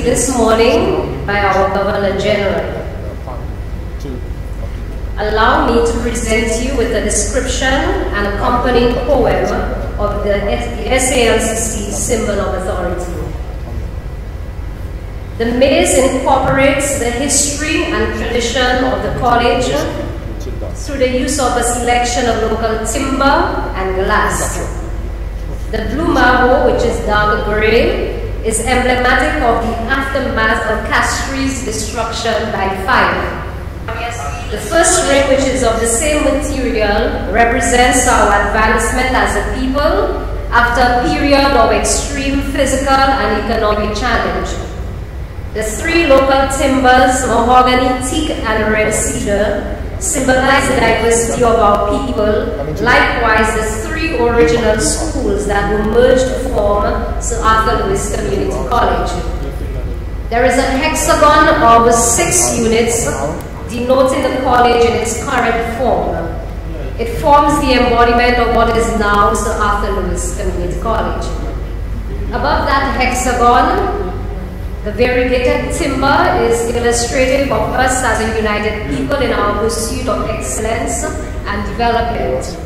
this morning by our Governor General. Allow me to present you with a description and accompanying poem of the SALCC symbol of authority. The maze incorporates the history and tradition of the college through the use of a selection of local timber and glass. The blue marble, which is dark gray, is emblematic of the aftermath of Castri's destruction by fire. The first ring, which is of the same material, represents our advancement as a people after a period of extreme physical and economic challenge. The three local timbers, mahogany, teak, and red cedar, symbolize the diversity of our people. Likewise, the three original schools that were merged to form Sir Arthur Lewis Community College. There is a hexagon of 6 units denoting the college in its current form. It forms the embodiment of what is now Sir Arthur Lewis Community College. Above that hexagon, the variegated timber is illustrative of us as a united people in our pursuit of excellence and development.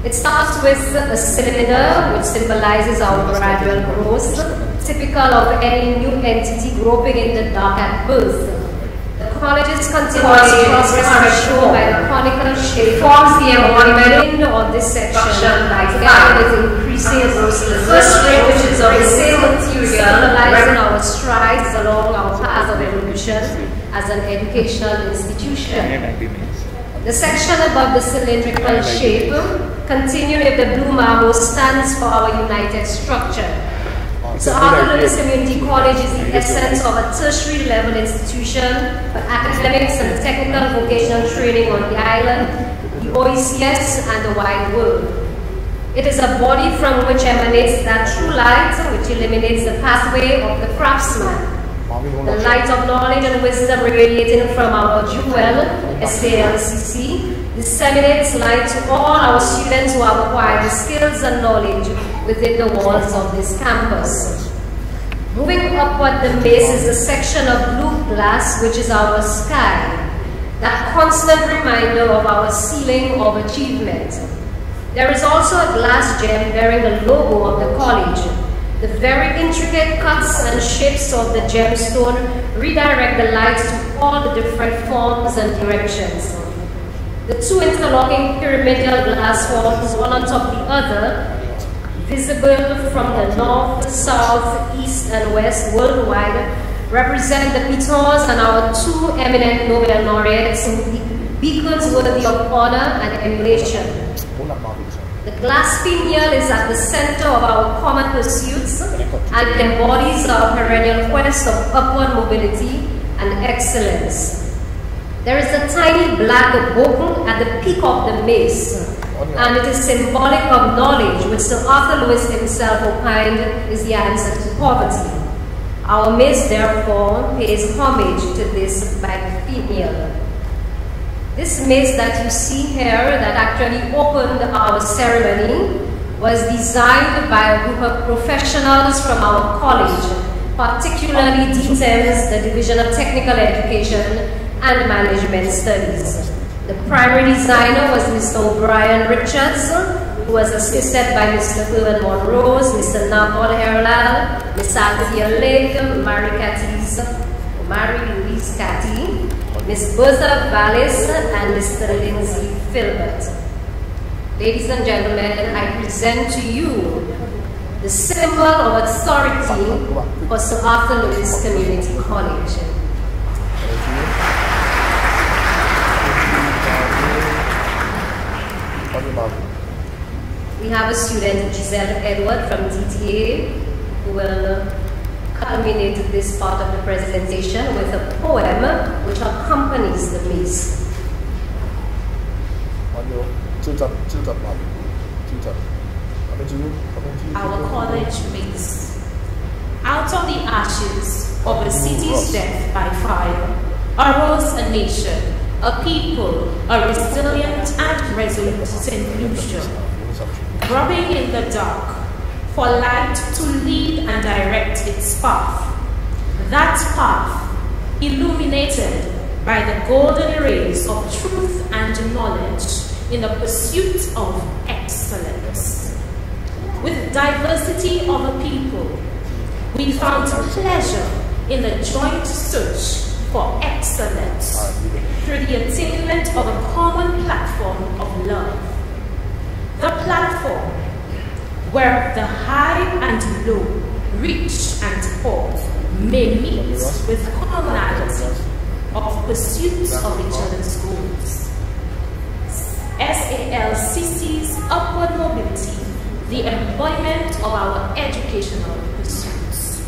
It starts with a cylinder, which symbolizes our gradual growth, typical of any new entity groping in the dark at birth. The college's continuous progress is shown by the conical shape. It forms the embodiment of this section together with increasing growth. The first ring, which is of the same material, symbolizing our strides along our path of evolution as an educational institution. The section above the cylindrical shape, continuing with the blue marble, stands for our united structure. So Arthur Lewis Community College is the essence of a tertiary level institution for academics and technical vocational training on the island, the OECS, and the wide world. It is a body from which emanates that true light which illuminates the pathway of the craftsman. The light of knowledge and wisdom radiating from our jewel, SALCC, disseminates light to all our students who have acquired the skills and knowledge within the walls of this campus. Moving upward the maze is the section of blue glass, which is our sky, that constant reminder of our ceiling of achievement. There is also a glass gem bearing the logo of the college. The very intricate cuts and shapes of the gemstone redirect the light to all the different forms and directions. The two interlocking pyramidal glass forms, one on top of the other, visible from the north, south, east, and west worldwide, represent the Petons and our two eminent Nobel laureates, beacons worthy of honor and emulation. The glass finial is at the center of our common pursuits and embodies our perennial quest of upward mobility and excellence. There is a tiny black book at the peak of the maze, and it is symbolic of knowledge, which Sir Arthur Lewis himself opined is the answer to poverty. Our maze, therefore, pays homage to this biennial. This maze that you see here that actually opened our ceremony was designed by a group of professionals from our college, particularly DTEMS, the Division of Technical Education and Management Studies. The primary designer was Mr. O'Brien Richards, who was assisted by Mr. Herman Monrose, Mr. Nabol Herlal, Ms. Althea Lake, Mary Louise Catty, Ms. Bertha Vallis, and Mr. Lindsay Filbert. Ladies and gentlemen, I present to you the symbol of authority for Sir Arthur Lewis Community College. We have a student, Giselle Edward from DTA, who will culminate this part of the presentation with a poem which accompanies the maze. Our college maze. Out of the ashes of a city's death by fire arose a nation, a people, a resilient and resolute inclusion, grubbing in the dark for light to lead and direct its path. that path illuminated by the golden rays of truth and knowledge in the pursuit of excellence. With diversity of a people, we found pleasure in the joint search for excellence through the attainment of a common platform of love. The platform where the high and low, rich and poor may meet with commonality of pursuits of each other's goals. SALCC's upward mobility, the employment of our educational pursuits.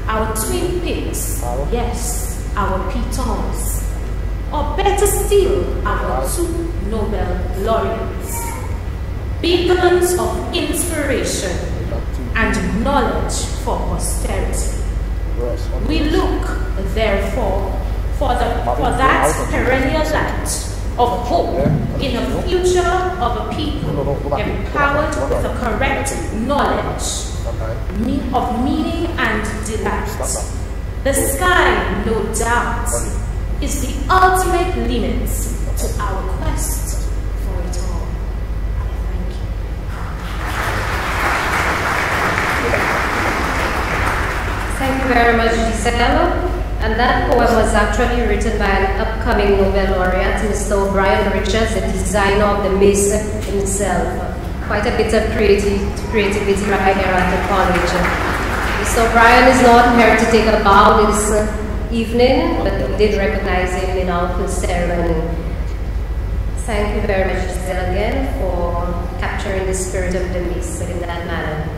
Our twin peaks, yes, our pitons, or better still, our two Nobel laureates. Beacons of inspiration and knowledge for posterity. We look, therefore, for that perennial light of hope in a future of a people empowered with the correct knowledge of meaning and delight. The sky, no doubt, is the ultimate limit to our quest for it all. Thank you. Thank you very much, Giselle. And that poem was actually written by an upcoming Nobel laureate, Mr. O'Brien Richards, the designer of the mace himself. Quite a bit of creativity right here at the college. Mr. O'Brien is not here to take a bow this evening, but we did recognize him in our full ceremony. Thank you very much, Giselle, again, for capturing the spirit of the mace in that manner.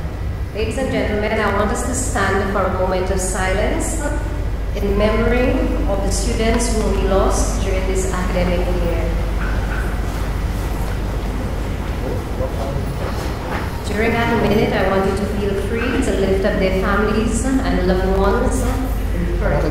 Ladies and gentlemen, I want us to stand for a moment of silence in memory of the students whom we lost during this academic year. During that minute, I want you to feel free to lift up their families and loved ones in prayer.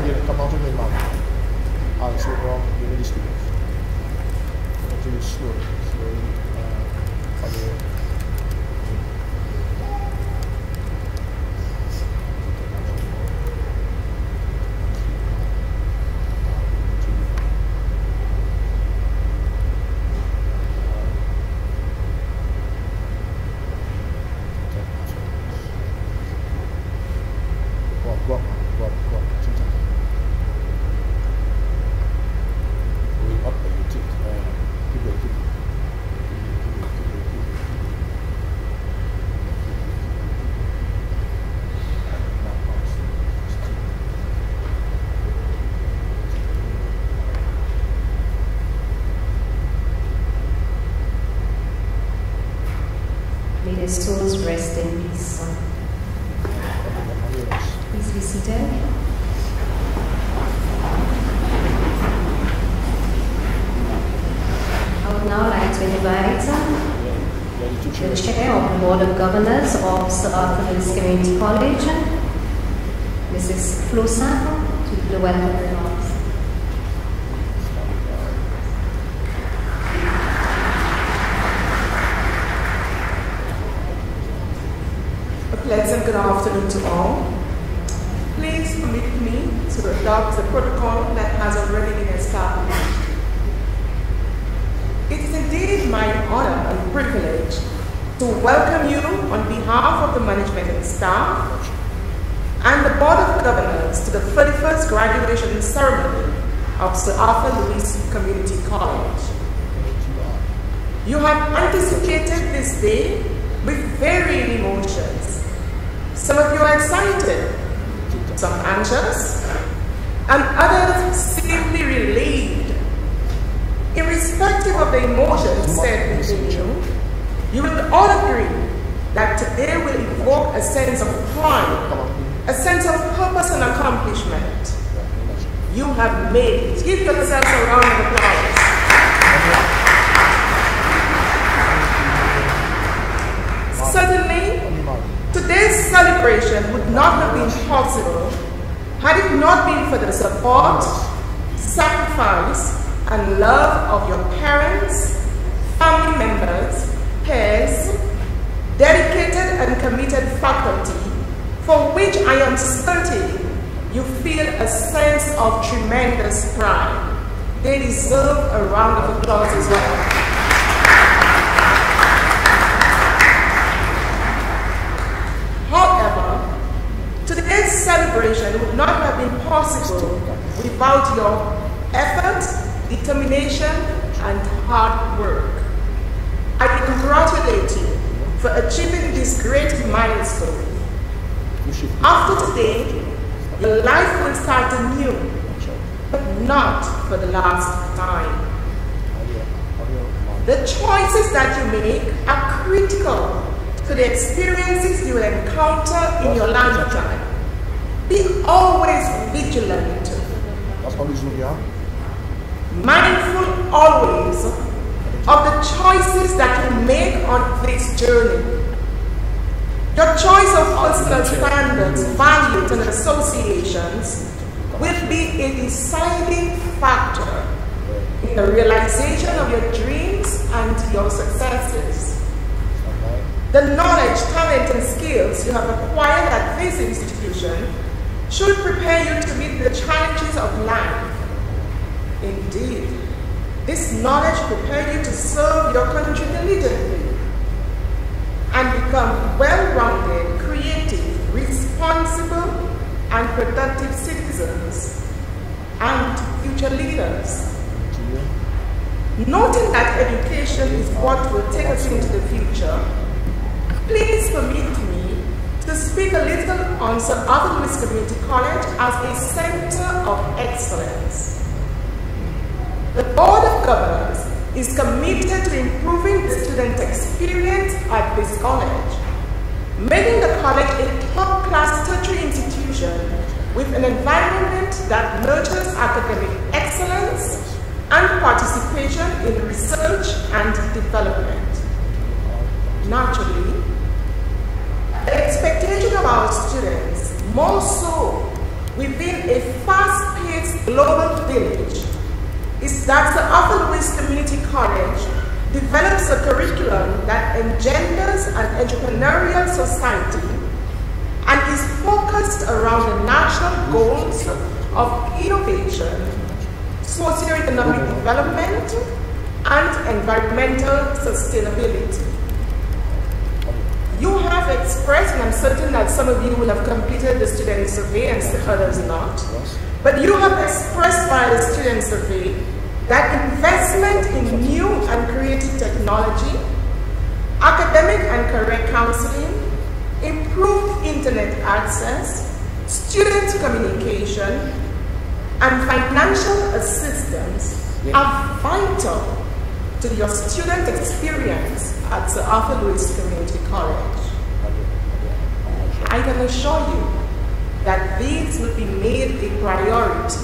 May their souls rest in peace. Please be seated. I would now like to invite the Chair of the Board of Governors of Sir Arthur Lewis Community College, Mrs. Flosa, to the welcome remarks. Pleasant good afternoon to all. Please permit me to adopt the protocol that has already been established. It is indeed my honor and privilege to welcome you on behalf of the management and staff and the Board of Governors to the 31st graduation ceremony of Sir Arthur Lewis Community College. You have anticipated this day with varying emotions. Some of you are excited, some anxious, and others simply relieved. Irrespective of the emotions said within you, you will all agree that today will evoke a sense of pride, a sense of purpose and accomplishment. You have made it. Give yourselves a round of applause. Certainly, today's celebration would not have been possible had it not been for the support, sacrifice, and love of your parents, family members, peers, dedicated and committed faculty, for which I am certain a sense of tremendous pride. They deserve a round of applause as well. However, today's celebration would not have been possible without your effort, determination, and hard work. I congratulate you for achieving this great milestone. After today, your life will start anew, but not for the last time. The choices that you make are critical to the experiences you will encounter in your lifetime. Be always vigilant, mindful always of the choices that you make on this journey. Your choice of personal standards, values, and associations will be a deciding factor in the realization of your dreams and your successes. The knowledge, talent, and skills you have acquired at this institution should prepare you to meet the challenges of life. Indeed, this knowledge prepares you to serve your country diligently and become well-rounded, creative, responsible, and productive citizens and future leaders. Noting that education is what will take us into the future, please permit me to speak a little on Sir Arthur Lewis Community College as a center of excellence. The Board of Governors is committed to improving the student experience at this college, making the college a top-class tertiary institution with an environment that nurtures academic excellence and participation in research and development. Naturally, the expectation of our students, more so within a fast-paced global village, is that the Arthur Lewis Community College develops a curriculum that engenders an entrepreneurial society and is focused around the national goals of innovation, socioeconomic development, and environmental sustainability. You have expressed, and I'm certain that some of you will have completed the student survey and others not, but you have expressed by the student survey that investment in new and creative technology, academic and career counseling, improved internet access, student communication, and financial assistance are vital to your student experience at Sir Arthur Lewis Community College. I can assure you that these will be made a priority.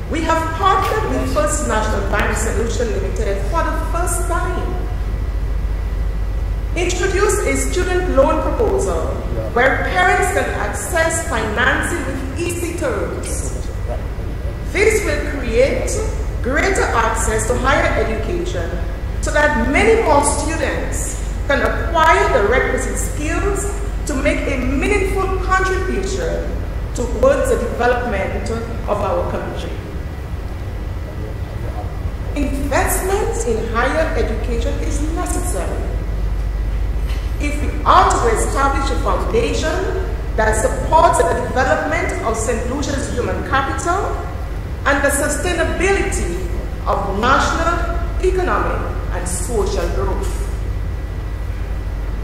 We have partnered with First National Bank Solution Limited for the first time. Introduced a student loan proposal where parents can access financing with easy terms. This will create greater access to higher education so that many more students can acquire the requisite skills to make a meaningful contribution towards the development of our country. Investment in higher education is necessary if we are to establish a foundation that supports the development of St. Lucia's human capital and the sustainability of national, economic, and social growth.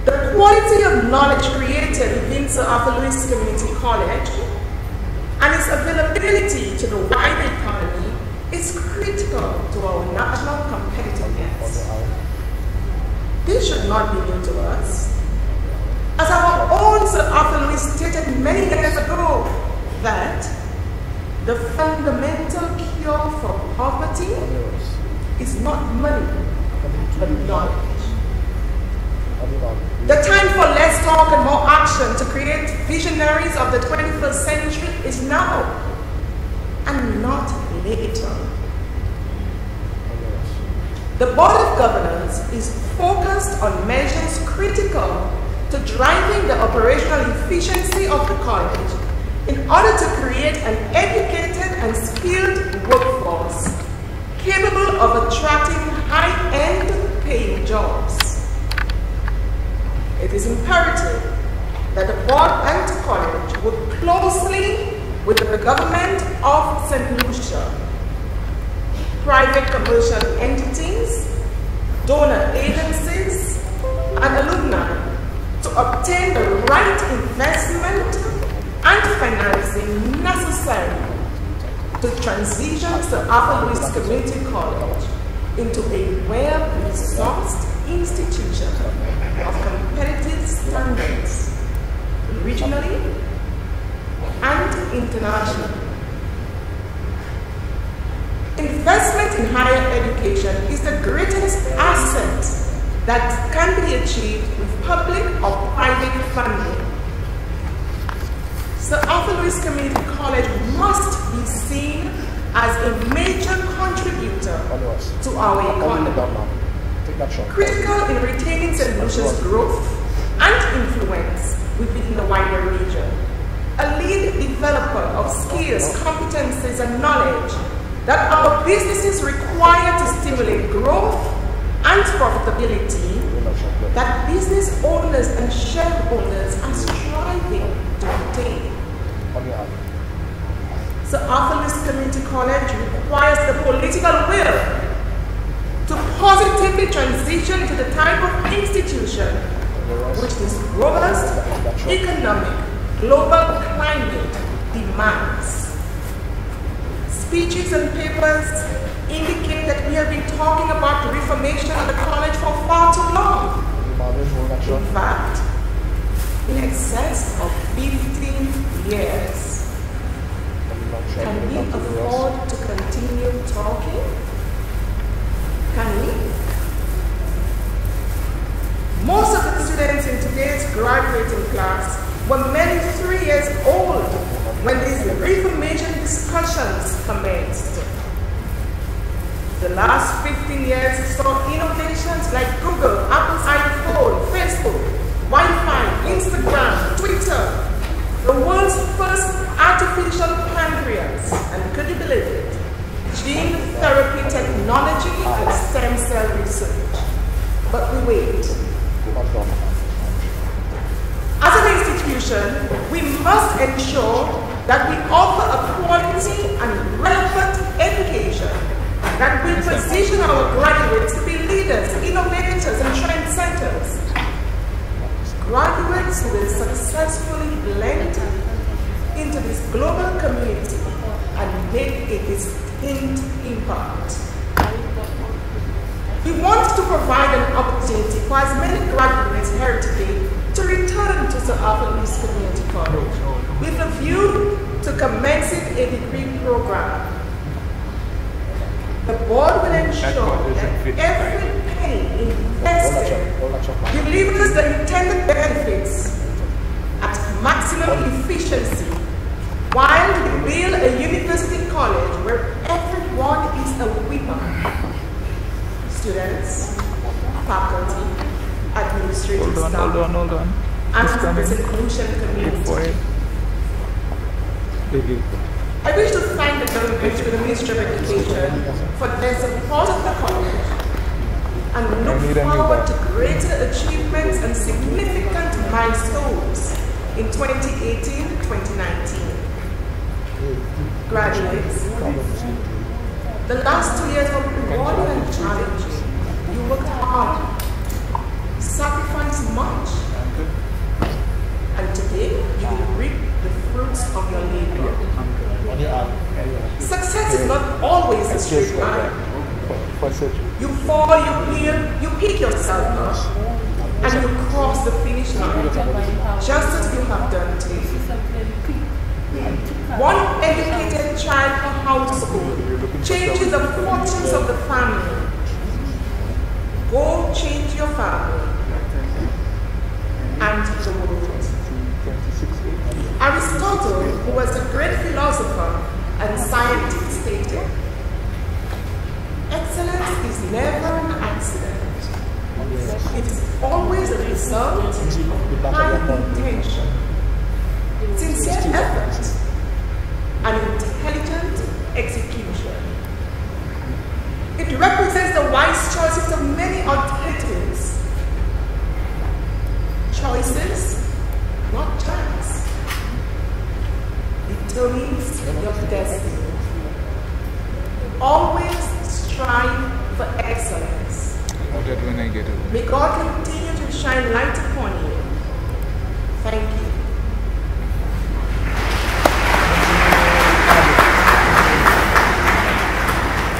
The quality of knowledge created within Sir Arthur Lewis Community College and its availability to the wider economy is critical to our national competitiveness. This should not be new to us. As our own Sir Arthur Lewis stated many years ago, that the fundamental cure for poverty is not money, but knowledge. The time for less talk and more action to create visionaries of the 21st century is now, and not later. The Board of Governors is focused on measures critical to driving the operational efficiency of the college in order to create an educated and skilled workforce capable of attracting high-end paying jobs. It is imperative that the board and the college work closely with the government of St. Lucia, private commercial entities, donor agencies, and alumni to obtain the right investment and financing necessary to transition the Arthur Lewis Community College into a well-resourced institution of competitive standards, regionally and internationally. Investment in higher education is the greatest asset that can be achieved with public or private funding. So Arthur Lewis Community College must be seen as a major contributor to our economy, critical in retaining St. Lucia's growth and influence within the wider region, a lead developer of skills, competencies, and knowledge that our businesses require to stimulate growth and profitability that business owners and shareholders are striving to obtain. So Arthur Lewis Community College requires the political will to positively transition to the type of institution which this robust economic global climate demands. Speeches and papers indicate that we have been talking about the reformation of the college for far too long. In fact, in excess of 15 years. Can we afford to continue talking? Can we? Most of the students in today's graduating class were merely 3 years old when these reformation discussions commenced. The last 15 years saw innovations like Google, Apple's iPhone, Facebook, Wi-Fi, Instagram, Twitter, the world's first artificial pancreas, and could you believe it, gene therapy technology and stem cell research. But we wait. As an institution, we must ensure that we offer a quality and relevant education that will position our graduates to be leaders, innovators, and trendsetters. Graduates will successfully blend into this global community and make a distinct impact. We want to provide an opportunity for as many graduates here today to return to the Arthur Lewis Community College with a view to commencing a degree program. The board will ensure that every penny invested delivers the intended benefits at maximum efficiency, while we build a university college where everyone is a winner. Students, faculty, administrative staff, hold on. and the St. Lucian community. I wish to thank the government and the Ministry of Education for their support of the college and look forward to greater achievements and significant milestones in 2018-2019. Graduates, the last 2 years were rewarding and challenging. You worked hard, sacrificed much, and today you will reap the fruits of your labor. Success is not always a straight line. You fall, you heal, you pick yourself up, and you cross the finish line, just as you have done today. One educated child per household changes the fortunes of the family. Go change your family and the world. Aristotle, who was a great philosopher and scientist, stated, excellence is never an accident. It is always a result of high intention, sincere effort, stories, your destiny. Always strive for excellence. May God continue to shine light upon you. Thank you.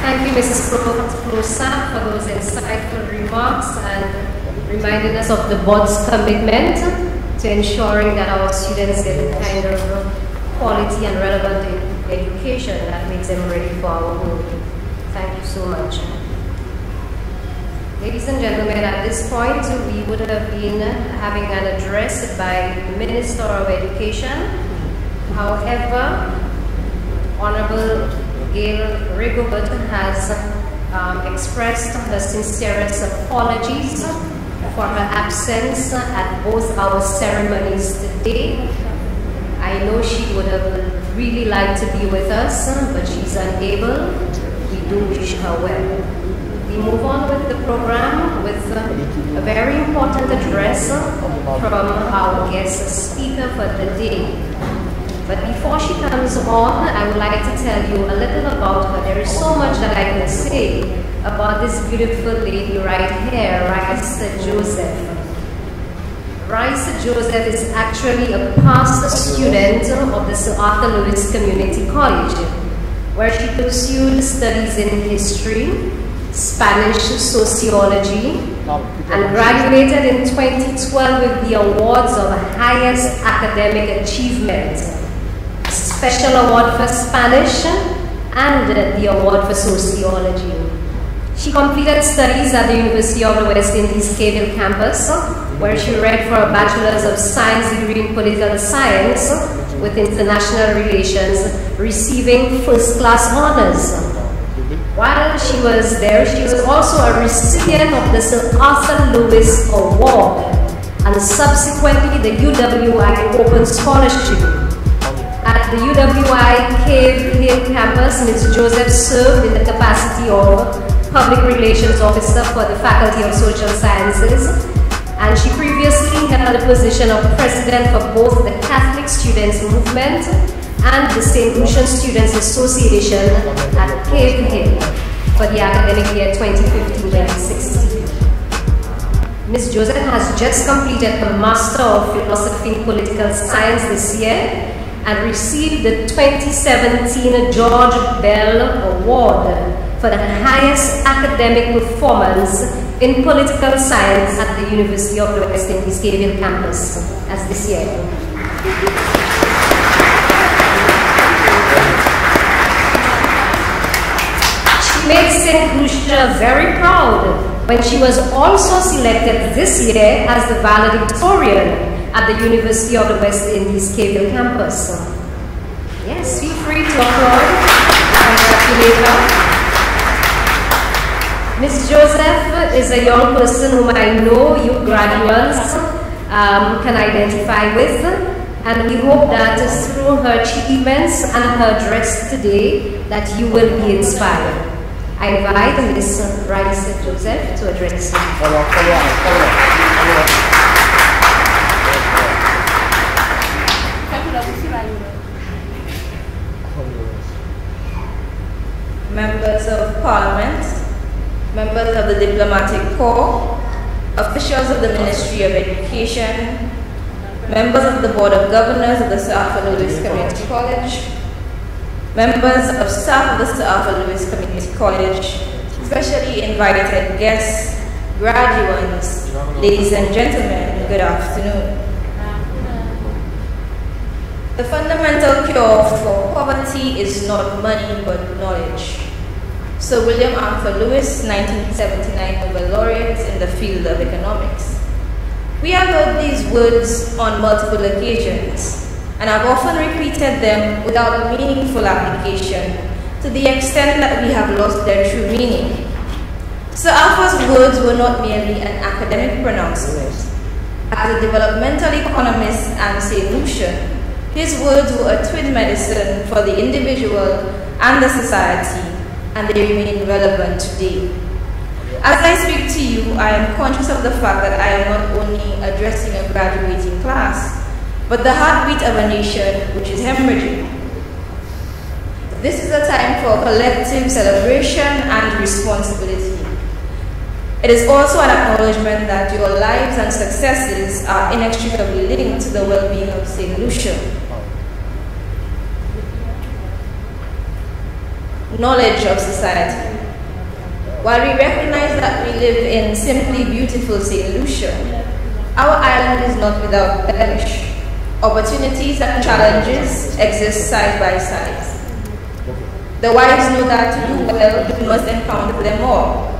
Thank you, Mrs. Prosa, for those insightful remarks and reminding us of the board's commitment to ensuring that our students get the kind of quality and relevant education that makes them ready for our world. Thank you so much. Ladies and gentlemen, at this point, we would have been having an address by the Minister of Education. However, Honorable Gail Rigobert has expressed her sincerest apologies for her absence at both our ceremonies today. I know she would have really liked to be with us, but she's unable. We do wish her well. We move on with the program with a very important address from our guest speaker for the day. But before she comes on, I would like to tell you a little about her. There is so much that I can say about this beautiful lady right here, Raisa Joseph. Raisa Joseph is actually a past student of the Sir Arthur Lewis Community College, where she pursued studies in history, Spanish sociology, and graduated in 2012 with the awards of highest academic achievement, Special Award for Spanish and the Award for Sociology. She completed studies at the University of the West Indies Cave Hill campus, where she read for a Bachelor's of Science degree in Political Science with International Relations, receiving first-class honors. While she was there, she was also a recipient of the Sir Arthur Lewis Award and subsequently the UWI Open Scholarship. At the UWI Cave Hill campus, Ms. Joseph served in the capacity of Public Relations Officer for the Faculty of Social Sciences, and she previously held the position of President for both the Catholic Students Movement and the St. Lucian Students Association at Cave Hill for the academic year 2015-2016. Ms. Joseph has just completed her Master of Philosophy in Political Science this year and received the 2017 George Bell Award for the highest academic performance in political science at the University of the West Indies Cave Hill campus as this year. She made St. Lucia very proud when she was also selected this year as the valedictorian at the University of the West Indies Cave Hill campus. Yes, feel free to applaud and congratulate her. Ms. Joseph is a young person whom I know you graduates can identify with, and we hope that through her achievements and her address today that you will be inspired. I invite Ms. Raisa Joseph to address you. Members of Parliament, members of the Diplomatic Corps, officials of the Ministry of Education, members of the Board of Governors of the Sir Arthur Lewis Community College, members of staff of the Sir Arthur Lewis Community College, specially invited guests, graduates, ladies and gentlemen, good afternoon. The fundamental cure for poverty is not money but knowledge. Sir William Arthur Lewis, 1979 Nobel Laureate in the field of economics. We have heard these words on multiple occasions, and I've often repeated them without a meaningful application, to the extent that we have lost their true meaning. Sir Arthur's words were not merely an academic pronouncement. As a developmental economist and St. Lucian, his words were a twin medicine for the individual and the society, and they remain relevant today. As I speak to you, I am conscious of the fact that I am not only addressing a graduating class, but the heartbeat of a nation which is hemorrhaging. This is a time for collective celebration and responsibility. It is also an acknowledgement that your lives and successes are inextricably linked to the well-being of St. Lucia. Knowledge of society. While we recognize that we live in simply beautiful St. Lucia, our island is not without blemish. Opportunities and challenges exist side by side. The wise know that to do well, we must encounter them all.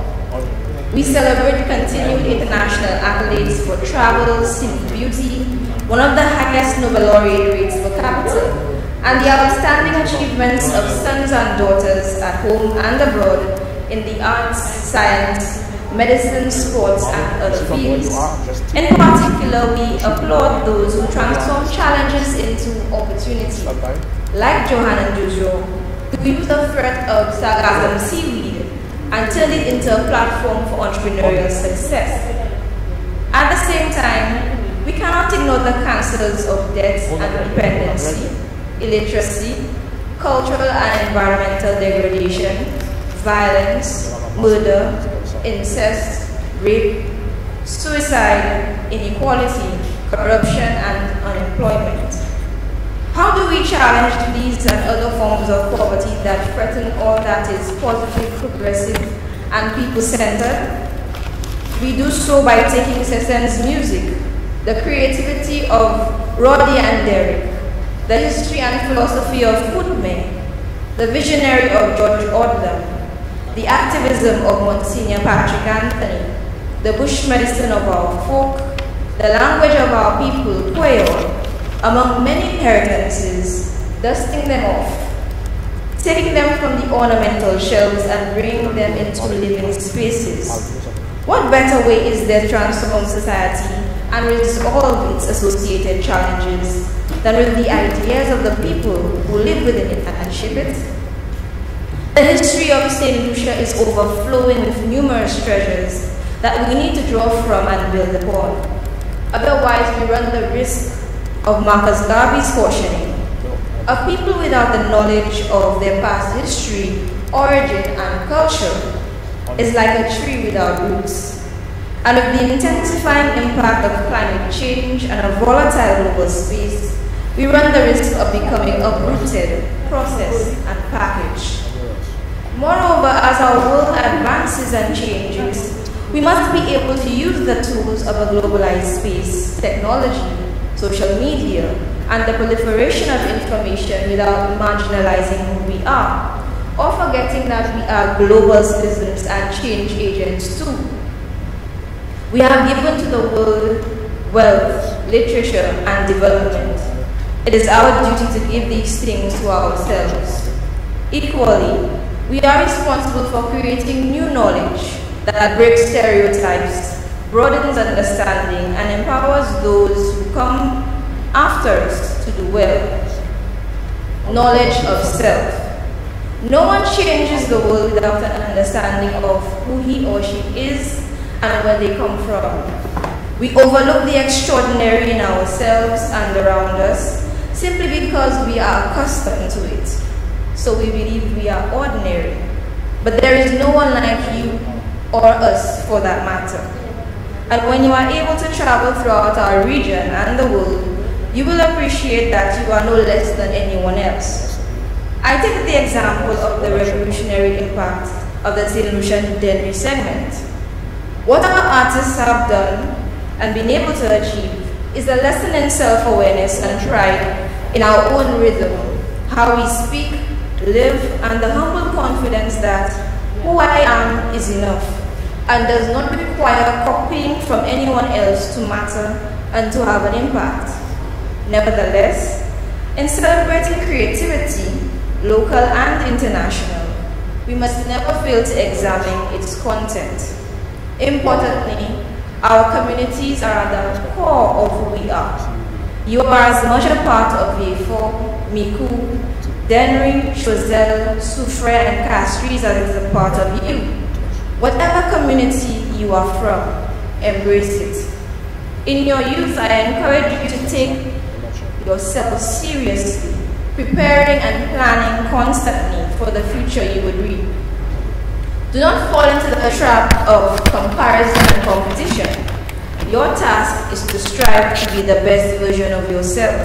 We celebrate continued international accolades for travel, scenic beauty, one of the highest Nobel laureate rates per capita, and the outstanding achievements of sons and daughters at home and abroad in the arts, science, medicine, sports, and other fields. In particular, we applaud those who transform challenges into opportunity, like Johanna Jojo, who used the threat of sargassum seaweed and turned it into a platform for entrepreneurial success. At the same time, we cannot ignore the cancers of debt and dependency, illiteracy, cultural and environmental degradation, violence, murder, incest, rape, suicide, inequality, corruption, and unemployment. How do we challenge these and other forms of poverty that threaten all that is positive, progressive, and people-centered? We do so by taking Sessen's music, the creativity of Roddy and Derek, the history and philosophy of Footmen, the visionary of George Odlum, the activism of Monsignor Patrick Anthony, the bush medicine of our folk, the language of our people, Creole, among many inheritances, dusting them off, taking them from the ornamental shelves and bringing them into living spaces. What better way is there to transform society and resolve its associated challenges than with the ideas of the people who live within it and shape it? The history of St. Lucia is overflowing with numerous treasures that we need to draw from and build upon. Otherwise, we run the risk of Marcus Garvey's cautioning. A people without the knowledge of their past history, origin, and culture is like a tree without roots. And with the intensifying impact of climate change and a volatile global space, we run the risk of becoming uprooted, processed, and packaged. Moreover, as our world advances and changes, we must be able to use the tools of a globalized space, technology, social media, and the proliferation of information without marginalizing who we are, or forgetting that we are global citizens and change agents too. We have given to the world wealth, literature, and development. It is our duty to give these things to ourselves. Equally, we are responsible for creating new knowledge that breaks stereotypes, broadens understanding, and empowers those who come after us to do well. Knowledge of self. No one changes the world without an understanding of who he or she is and where they come from. We overlook the extraordinary in ourselves and around us simply because we are accustomed to it. So we believe we are ordinary. But there is no one like you or us for that matter. And when you are able to travel throughout our region and the world, you will appreciate that you are no less than anyone else. I take the example of the revolutionary impact of the St. Lucian Dennery segment. What our artists have done and been able to achieve is a lesson in self-awareness and pride in our own rhythm, how we speak, live, and the humble confidence that who I am is enough and does not require copying from anyone else to matter and to have an impact. Nevertheless, in celebrating creativity, local and international, we must never fail to examine its content. Importantly, our communities are at the core of who we are. You are as much a part of Yefo, Miku, Dennery, Choiseul, Soufrière, and Castries as it is a part of you. Whatever community you are from, embrace it. In your youth, I encourage you to take yourself seriously preparing and planning constantly for the future you would reap. Do not fall into the trap of comparison and competition. Your task is to strive to be the best version of yourself.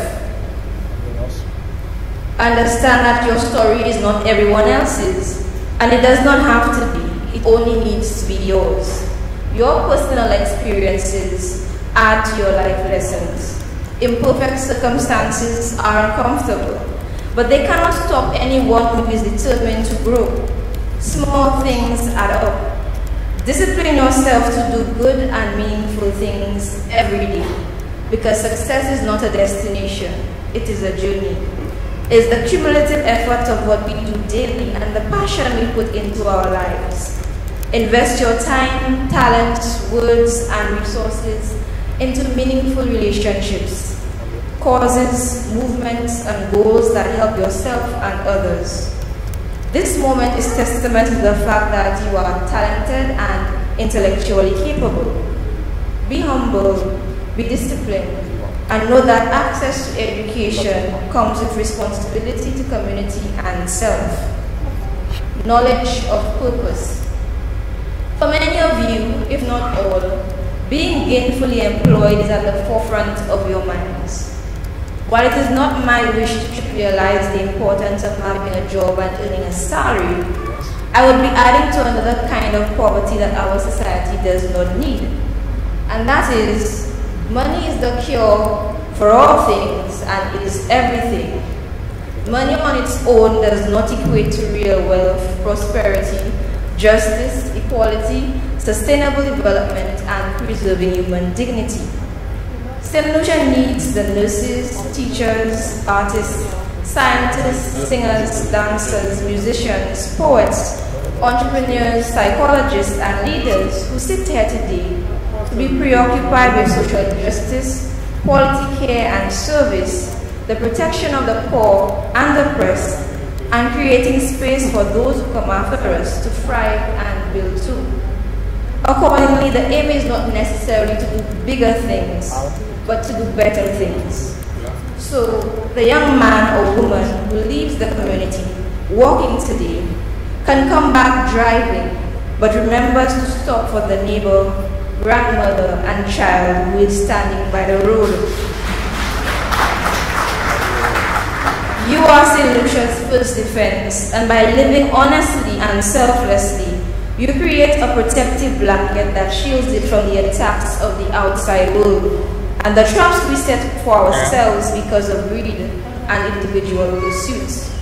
Understand that your story is not everyone else's, and it does not have to be. It only needs to be yours. Your personal experiences add to your life lessons. Imperfect circumstances are uncomfortable, but they cannot stop anyone who is determined to grow. Small things add up. Discipline yourself to do good and meaningful things every day, because success is not a destination, it is a journey. It's the cumulative effort of what we do daily and the passion we put into our lives. Invest your time, talents, words, and resources into meaningful relationships, causes, movements, and goals that help yourself and others. This moment is testament to the fact that you are talented and intellectually capable. Be humble, be disciplined, and know that access to education comes with responsibility to community and self. Knowledge of purpose. For many of you, if not all, being gainfully employed is at the forefront of your minds. While it is not my wish to trivialize the importance of having a job and earning a salary, I would be adding to another kind of poverty that our society does not need. And that is, money is the cure for all things and it is everything. Money on its own does not equate to real wealth, prosperity, justice, equality, sustainable development, and preserving human dignity. St. Lucia needs the nurses, teachers, artists, scientists, singers, dancers, musicians, poets, entrepreneurs, psychologists, and leaders who sit here today to be preoccupied with social justice, quality care and service, the protection of the poor and the oppressed, and creating space for those who come after us to thrive and build too. Accordingly, the aim is not necessarily to do bigger things, but to do better things. So, the young man or woman who leaves the community walking today can come back driving, but remembers to stop for the neighbor, grandmother, and child who is standing by the road. You are St. Lucia's first defense, and by living honestly and selflessly, you create a protective blanket that shields it from the attacks of the outside world and the traps we set for ourselves because of greed and individual pursuits.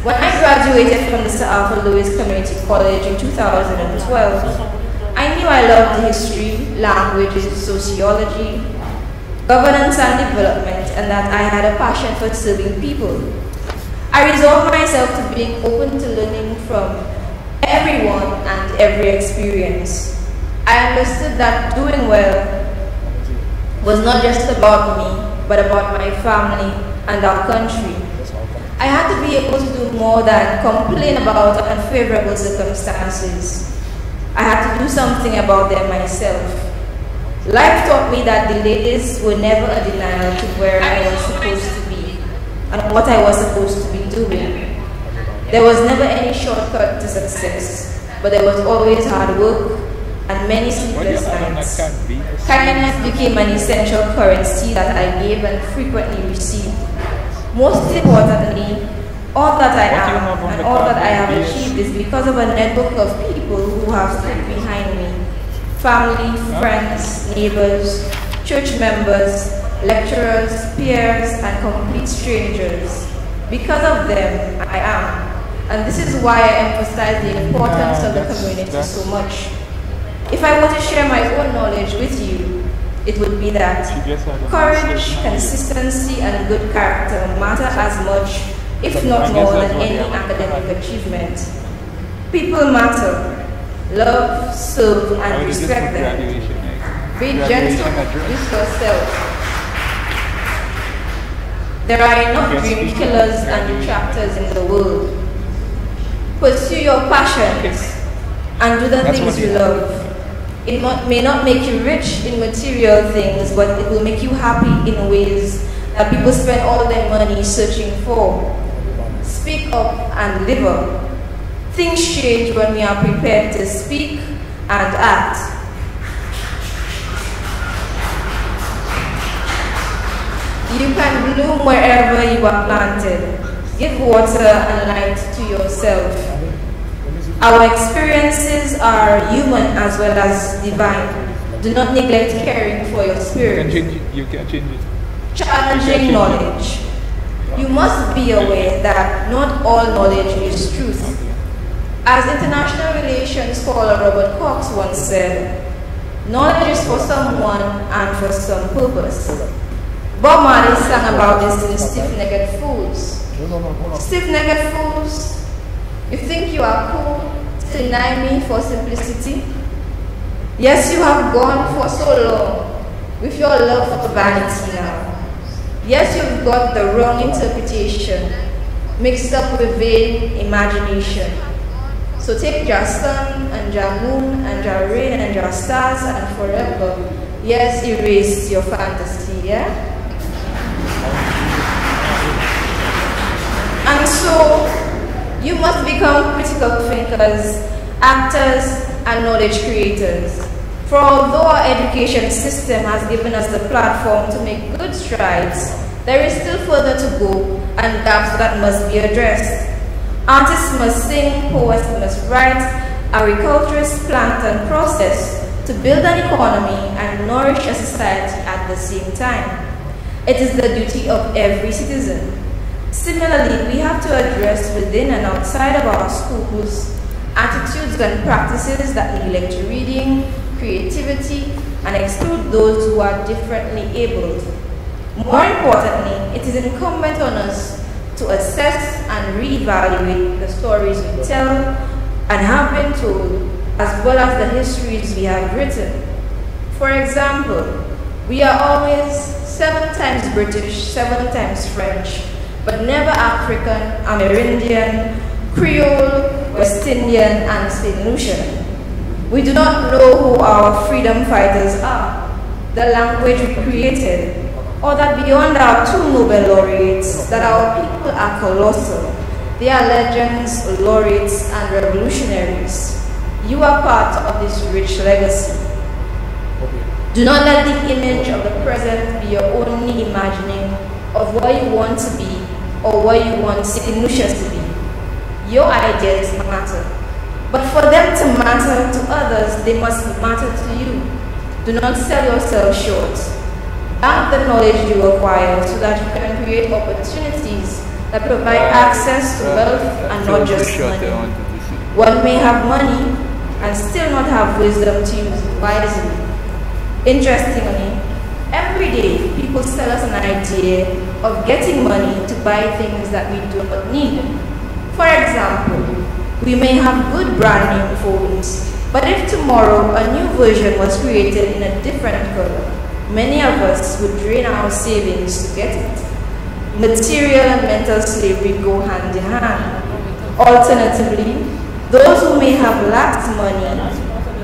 When I graduated from the Sir Arthur Lewis Community College in 2012, I knew I loved history, languages, sociology, governance and development, and that I had a passion for serving people. I resolved myself to being open to learning from everyone and every experience. I understood that doing well was not just about me, but about my family and our country. I had to be able to do more than complain about unfavorable circumstances. I had to do something about them myself. Life taught me that delays were never a denial to where I was supposed to be and what I was supposed to be doing. There was never any shortcut to success, but there was always hard work and many sleepless nights. Kindness became an essential currency that I gave and frequently received. Most importantly, all that I am and all that I have achieved is because of a network of people who have stood behind me. Family, friends, neighbors, church members, lecturers, peers, and complete strangers. Because of them, I am. And this is why I emphasize the importance of the community so much. If I were to share my own knowledge with you, it would be that courage, consistency, and good character matter as much, if not more, than any academic achievement. People matter. Love, serve, and respect them. Be gentle with yourself. There are enough dream killers and detractors in the world. Pursue your passions and do the things you love. It may not make you rich in material things, but it will make you happy in ways that people spend all their money searching for. Speak up and live up. Things change when we are prepared to speak and act. You can bloom wherever you are planted. Give water and light to yourself. Our experiences are human as well as divine. Do not neglect caring for your spirit. You can change it. Challenging knowledge. You must be aware that not all knowledge is truth. As international relations scholar Robert Cox once said, knowledge is for someone and for some purpose. Bob Marley sang about this in Stiff-Necked Fools. Stiff-necked fools, you think you are cool to deny me for simplicity? Yes, you have gone for so long with your love for vanity now. Yes, you've got the wrong interpretation mixed up with vain imagination. So take your sun and your moon and your rain and your stars and forever, yes, erase your fantasy, yeah? And so, you must become critical thinkers, actors, and knowledge creators. For although our education system has given us the platform to make good strides, there is still further to go and gaps that must be addressed. Artists must sing, poets must write, agriculturists plant and process to build an economy and nourish a society at the same time. It is the duty of every citizen. Similarly, we have to address within and outside of our schools attitudes and practices that neglect reading, creativity, and exclude those who are differently abled. More importantly, it is incumbent on us to assess and reevaluate the stories we tell and have been told, as well as the histories we have written. For example, we are always 7 times British, 7 times French, but never African, Amerindian, Creole, West Indian, and St. Lucian. We do not know who our freedom fighters are, the language we created, or that beyond our 2 Nobel laureates, that our people are colossal. They are legends, laureates, and revolutionaries. You are part of this rich legacy. Do not let the image of the present be your only imagining of what you want to be or what you want St. Lucia to be. Your ideas matter. But for them to matter to others, they must matter to you. Do not sell yourself short. Add the knowledge you acquire so that you can create opportunities that provide access to wealth and not just money. One may have money and still not have wisdom to use it wisely. Interestingly, every day people sell us an idea of getting money to buy things that we do not need. For example, we may have good brand name phones, but if tomorrow a new version was created in a different color, many of us would drain our savings to get it. Material and mental slavery go hand in hand. Alternatively, those who may have lacked money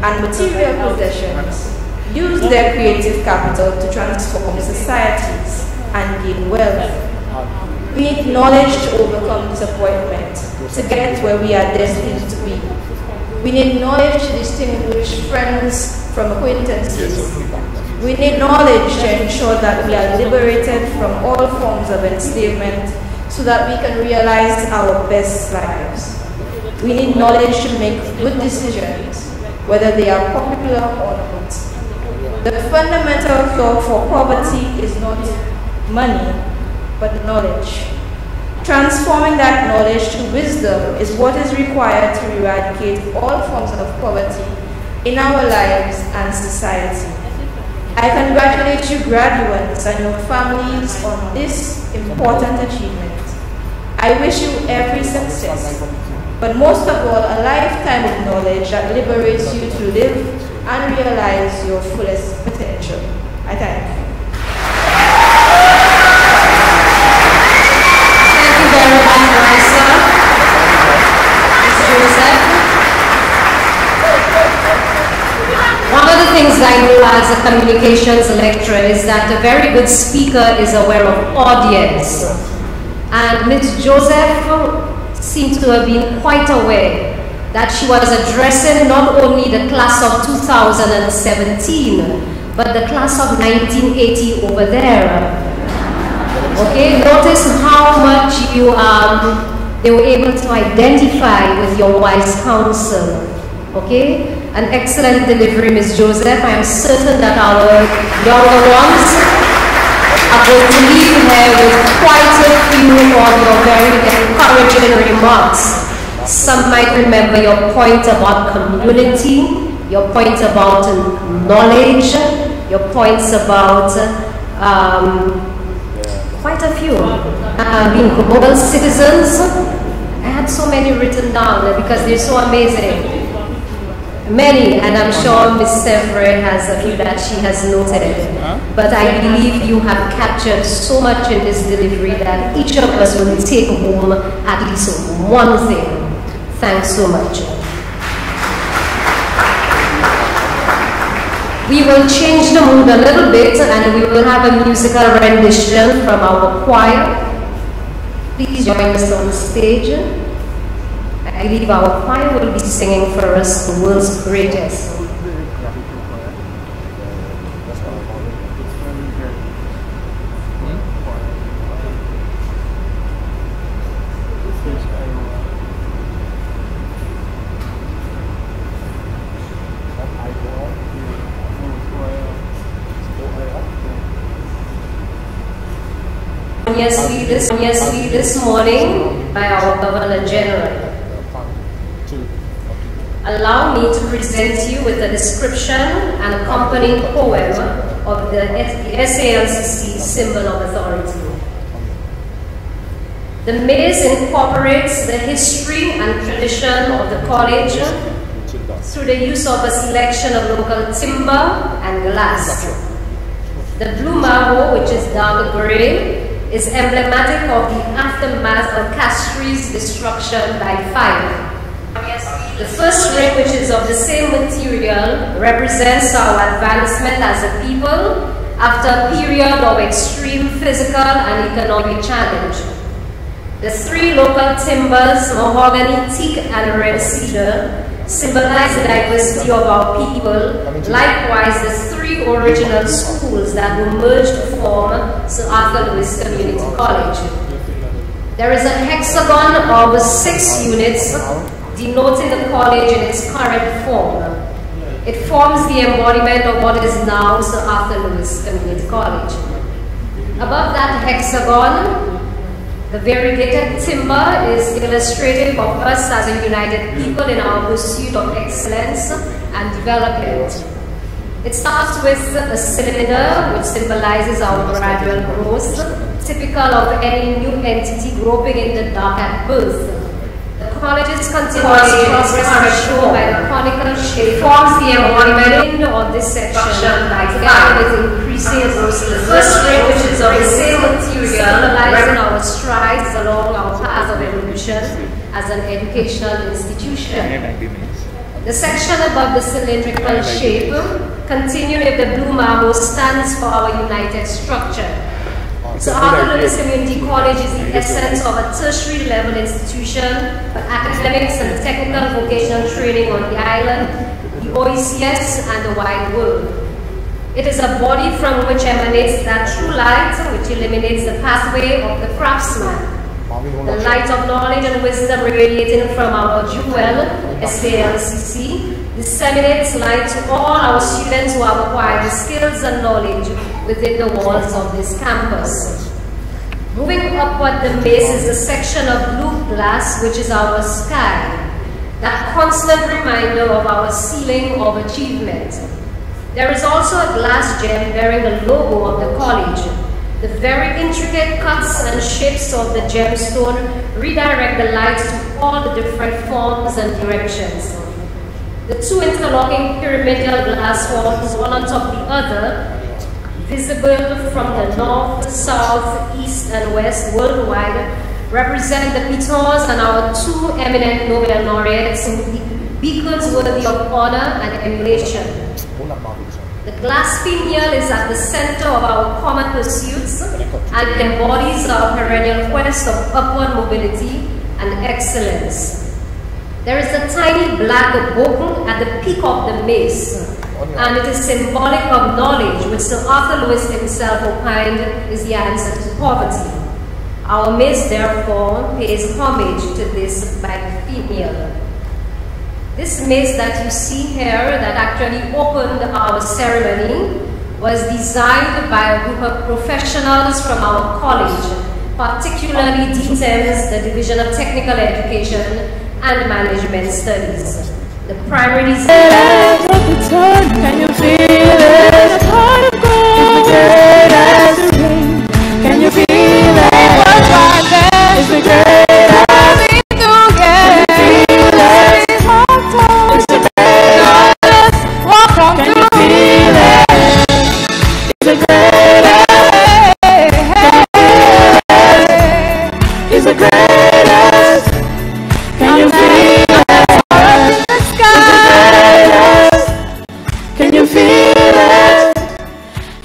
and material possessions use their creative capital to transform societies and gain wealth. We need knowledge to overcome disappointment, to get where we are destined to be. We need knowledge to distinguish friends from acquaintances. We need knowledge to ensure that we are liberated from all forms of enslavement so that we can realize our best lives. We need knowledge to make good decisions, whether they are popular or not. The fundamental cure for poverty is not money, but knowledge. Transforming that knowledge to wisdom is what is required to eradicate all forms of poverty in our lives and society. I congratulate you graduates and your families on this important achievement. I wish you every success, but most of all, a lifetime of knowledge that liberates you to live and realize your fullest potential. I thank you. Thank you very much, Marisa. Ms. Joseph. One of the things I know as a communications lecturer is that a very good speaker is aware of audience. And Ms. Joseph seemed to have been quite aware that she was addressing not only the class of 2017, but the class of 1980 over there. Okay, notice how much they were able to identify with your wise counsel. Okay, an excellent delivery, Ms. Joseph. I am certain that our younger ones are going to leave here with quite a few of your very encouraging remarks. Some might remember your point about community, your point about knowledge, your points about quite a few. Being global citizens. I had so many written down because they're so amazing. Many, and I'm sure Ms. Sevre has a few that she has noted. But I believe you have captured so much in this delivery that each of us will take home at least one thing. Thanks so much. We will change the mood a little bit and we will have a musical rendition from our choir. Please join us on the stage. I believe our choir will be singing for us the world's greatest. Yes, we this morning by our Governor General. Allow me to present you with a description and accompanying poem of the SALCC symbol of authority. The maze incorporates the history and tradition of the college through the use of a selection of local timber and glass. The blue marble, which is dark gray, is emblematic of the aftermath of Castri's destruction by fire. The first ring, which is of the same material, represents our advancement as a people after a period of extreme physical and economic challenge. The three local timbers, mahogany, teak, and red cedar, symbolize the diversity of our people. Likewise, the three original schools that were merged to form Sir Arthur Lewis Community College. There is a hexagon of 6 units denoting the college in its current form. It forms the embodiment of what is now Sir Arthur Lewis Community College. Above that hexagon, the variegated timber is illustrative of us as a united people in our pursuit of excellence and development. It starts with a cylinder, which symbolizes our gradual growth, typical of any new entity groping in the dark at birth. The college's continuous progress shown by the conical shape forms the embodiment of this section by together with increasing growth. The first ring, which is of the same material, symbolizing our strides along our path of evolution as an educational institution. The section above the cylindrical shape, continuing with the blue marble, stands for our united structure. So Arthur Lewis Community College is the essence of a tertiary level institution for academics and technical vocational training on the island, the OECS, and the wide world. It is a body from which emanates that true light which illuminates the pathway of the craftsman. The light of knowledge and wisdom radiating from our jewel, SALCC, disseminates light to all our students who have acquired the skills and knowledge within the walls of this campus. Moving upward the maze is a section of blue glass, which is our sky, that constant reminder of our ceiling of achievement. There is also a glass gem bearing the logo of the college. The very intricate cuts and shapes of the gemstone redirect the light to all the different forms and directions. The two interlocking pyramidal glass walls, one on top of the other, visible from the north, south, east, and west worldwide, represent the Petors and our two eminent Nobel laureates, beacons worthy of honor and emulation. The glass finial is at the center of our common pursuits and embodies our perennial quest of upward mobility and excellence. There is a tiny black book at the peak of the mace, and it is symbolic of knowledge, which Sir Arthur Lewis himself opined is the answer to poverty. Our mace, therefore, pays homage to this black finial. This mace that you see here that actually opened our ceremony was designed by a group of professionals from our college, particularly DTEMS, the Division of Technical Education and Management Studies. The primary design. Can you feel it? A heart of gold. As the rain. Can you feel it? What's right there? Is the great as we do get it? Feel it? It's the great walk on. Can you feel it? It's the great is the greatest. Can you feel it? The sky. Can you feel it?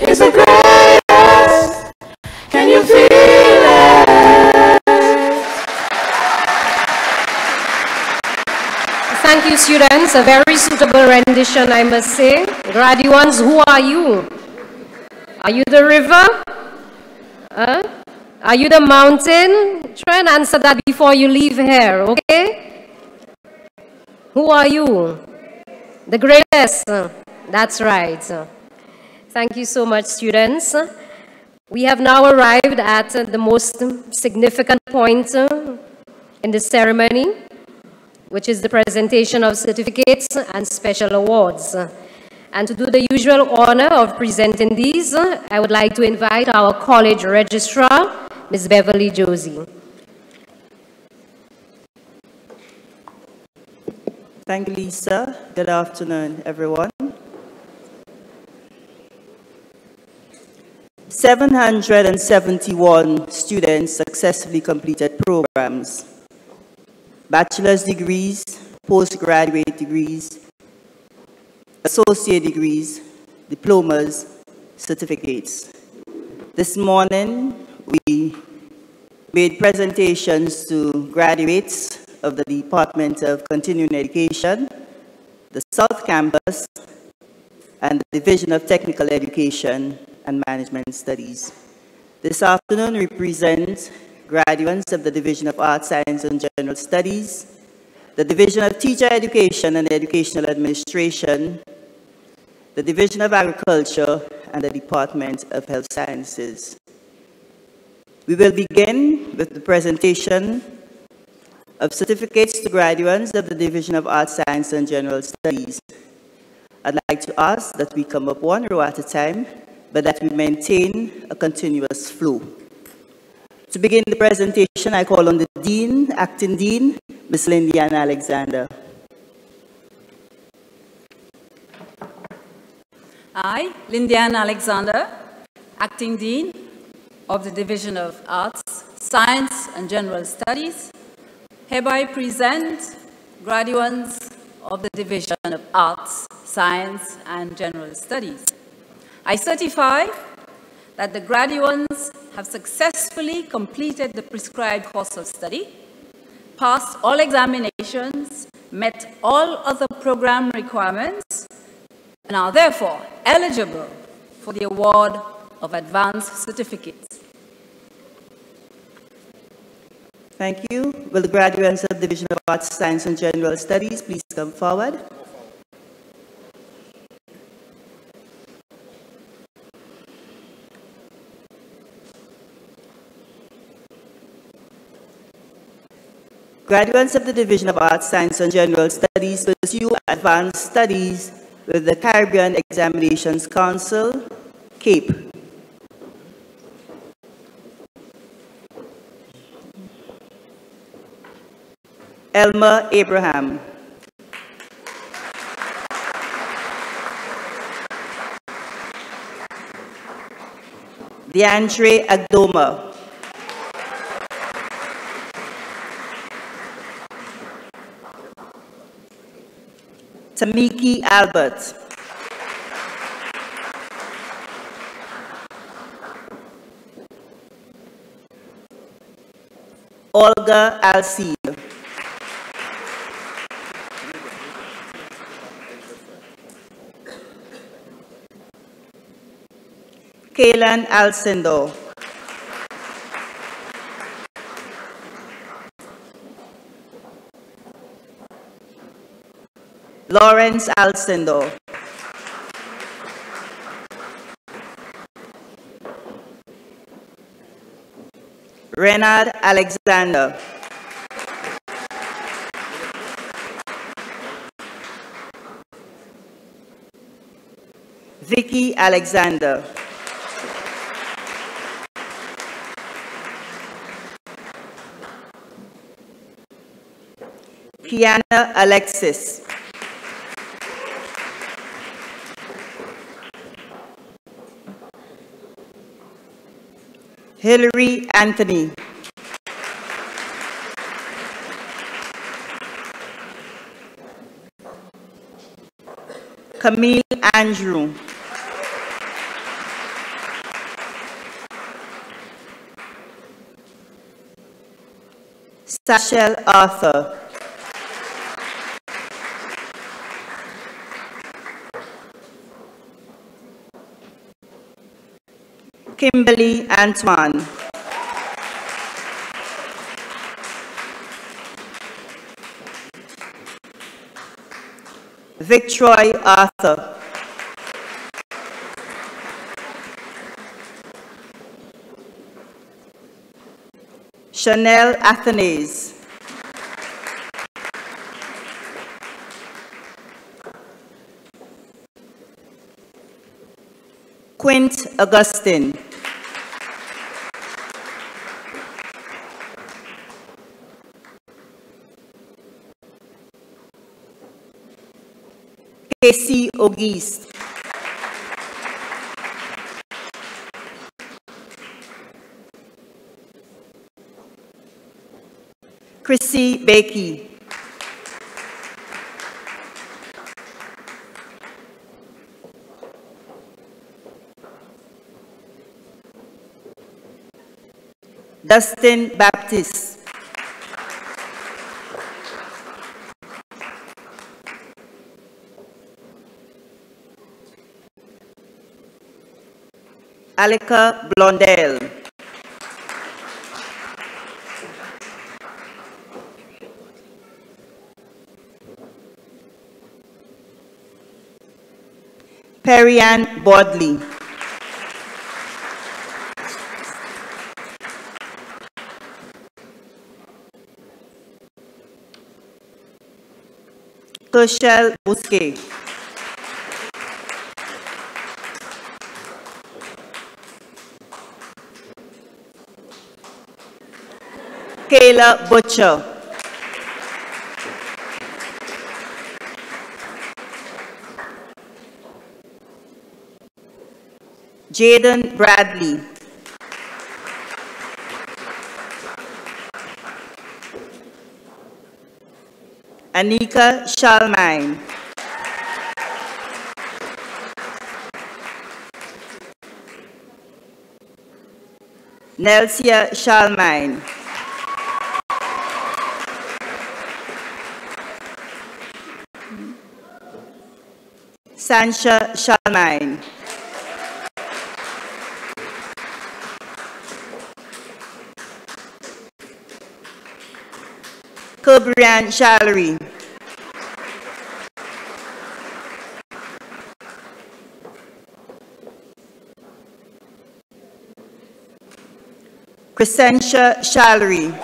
It's the greatest. Can you feel it? Thank you, students. A very suitable rendition, I must say. Graduates, who are you? Are you the river? Are you the mountain? Try and answer that before you leave here, okay? Who are you? The greatest. That's right. Thank you so much, students. We have now arrived at the most significant point in the ceremony, which is the presentation of certificates and special awards. And to do the usual honor of presenting these, I would like to invite our college registrar, Ms. Beverly Josie. Thank you, Lisa. Good afternoon, everyone. 771 students successfully completed programs, bachelor's degrees, postgraduate degrees, associate degrees, diplomas, certificates. This morning, we made presentations to graduates of the Department of Continuing Education, the South Campus, and the Division of Technical Education and Management Studies. This afternoon, we present graduates of the Division of Arts, Science, and General Studies, the Division of Teacher Education and Educational Administration, the Division of Agriculture, and the Department of Health Sciences. We will begin with the presentation of certificates to graduates of the Division of Arts, Science, and General Studies. I'd like to ask that we come up one row at a time, but that we maintain a continuous flow. To begin the presentation, I call on the Dean, Acting Dean, Ms. Lindiana Alexander. I, Lindiana Alexander, Acting Dean of the Division of Arts, Science, and General Studies, hereby present graduates of the Division of Arts, Science, and General Studies. I certify that the graduates have successfully completed the prescribed course of study, passed all examinations, met all other program requirements, and are therefore eligible for the award of advanced certificates. Thank you. Will the graduates of the Division of Arts, Science, and General Studies please come forward? Graduates of the Division of Arts, Science, and General Studies pursue advanced studies with the Caribbean Examinations Council, CAPE. Elmer Abraham. DeAndre Agdoma. Tamiki Albert. Olga Alcide. Kaylan Alcindor. Lawrence Alcindor. Renard Alexander. Vicky Alexander. Kiana Alexis. Hillary Anthony. Camille Andrew. Sachel Arthur. Kimberly Antoine. Victroy Arthur. Chanel Athanase. Quint Augustine. Casey Auguste. Chrissy Bakey. Dustin Baptiste. Alika Blondell. Perrianne Bodley. Kushal Busquet. Kayla Butcher. Jaden Bradley. Anika Shalmine. Nelsia Shalmine. Sansha Shalmine. Kubrian Shallery. Crescentia Shallery.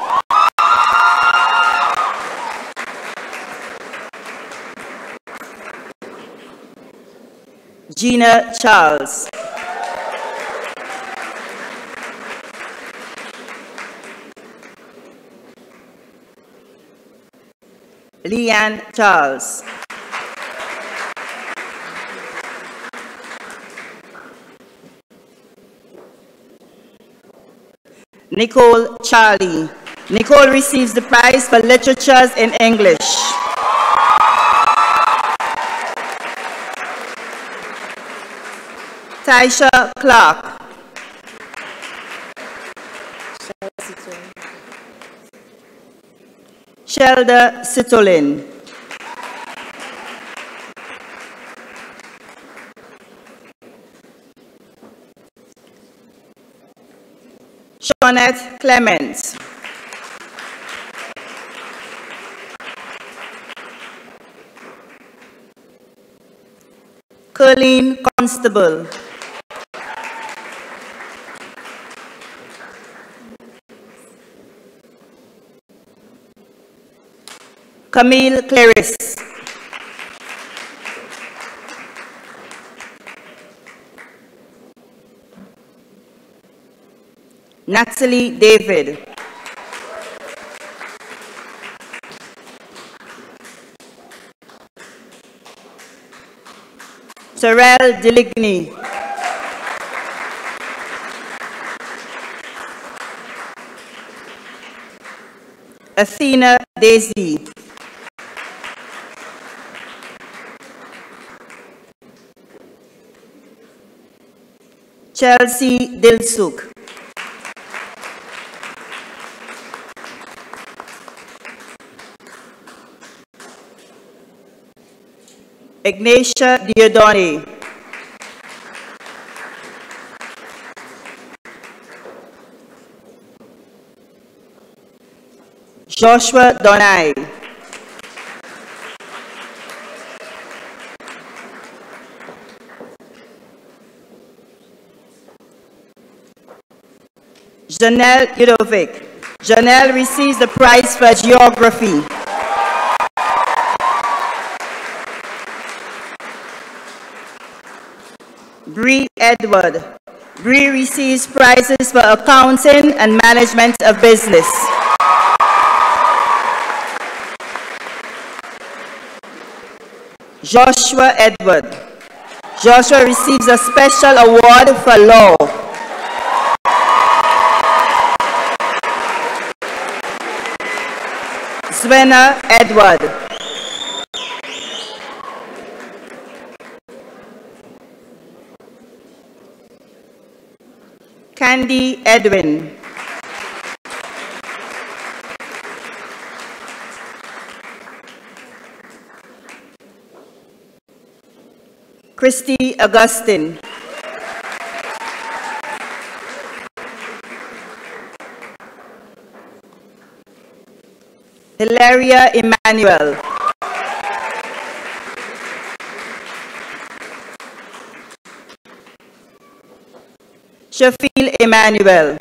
Gina Charles. Leanne Charles. Nicole Charlie. Nicole receives the prize for literatures in English. Taisha Clark. Shelda Sitolin. Shawnette Clements. Colleen Constable. Camille Clarice. Natalie David. Terrell Deligny. Athena Daisy. Chelsea Dilsuk. Ignatia Diodone. Joshua Donai. Janelle Yudovic. Janelle receives the prize for geography. Bree Edward. Bree receives prizes for accounting and management of business. Joshua Edward. Joshua receives a special award for law. Svenna Edward. Candy Edwin. Christy Augustine. Hilaria Emmanuel. Shafil Emmanuel.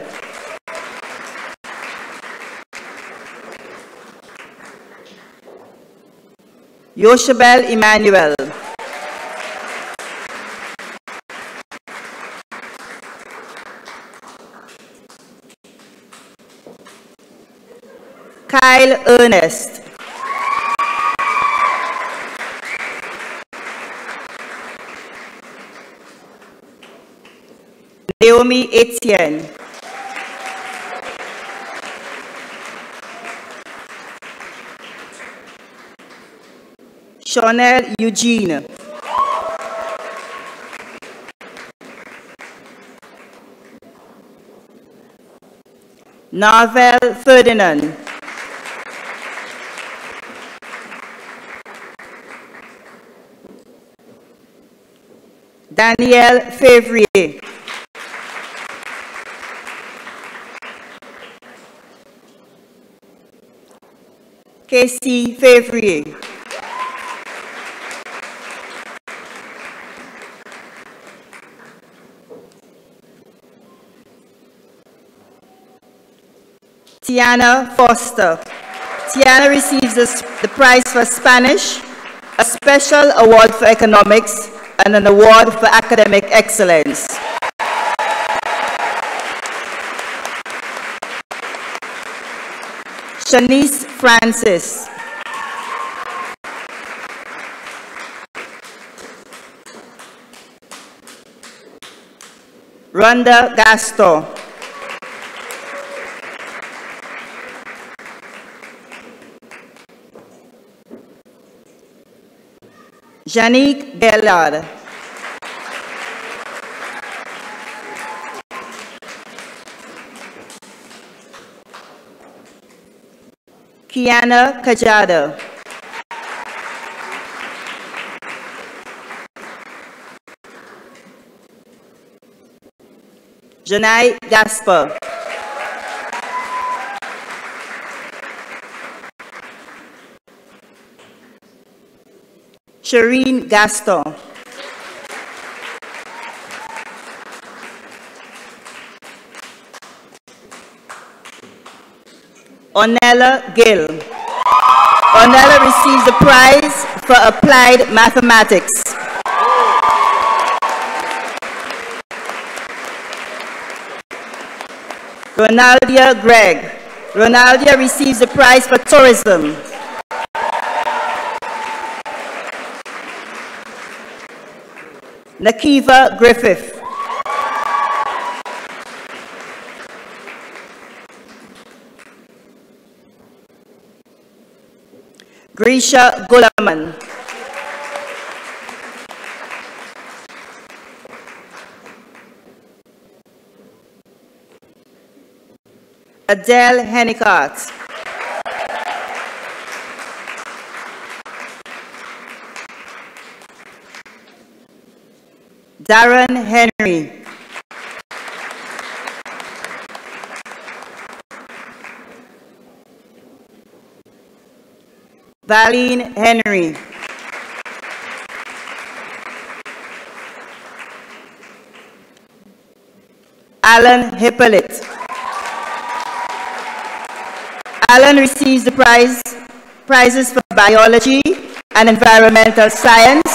Yoshabel Emmanuel. Kyle Ernest. Naomi Etienne. Chanel Eugene. Narvel Ferdinand. Danielle Favrier. Casey Favrier. Tiana Foster. Tiana receives the prize for Spanish, a special award for economics, and an award for academic excellence. Shanice Francis. Rhonda Gaston. Janique Bellard. Kiana Kajada. Janai Gasper. Shireen Gaston. Ornella Gill. Ornella receives the prize for applied mathematics. Ronaldia Gregg. Ronaldia receives the prize for tourism. Nakiva Griffith. Grisha Gulaman. Adele Hennicott. Darren Henry. Valine Henry. Alan Hippolyte. Alan receives the prizes for biology and environmental science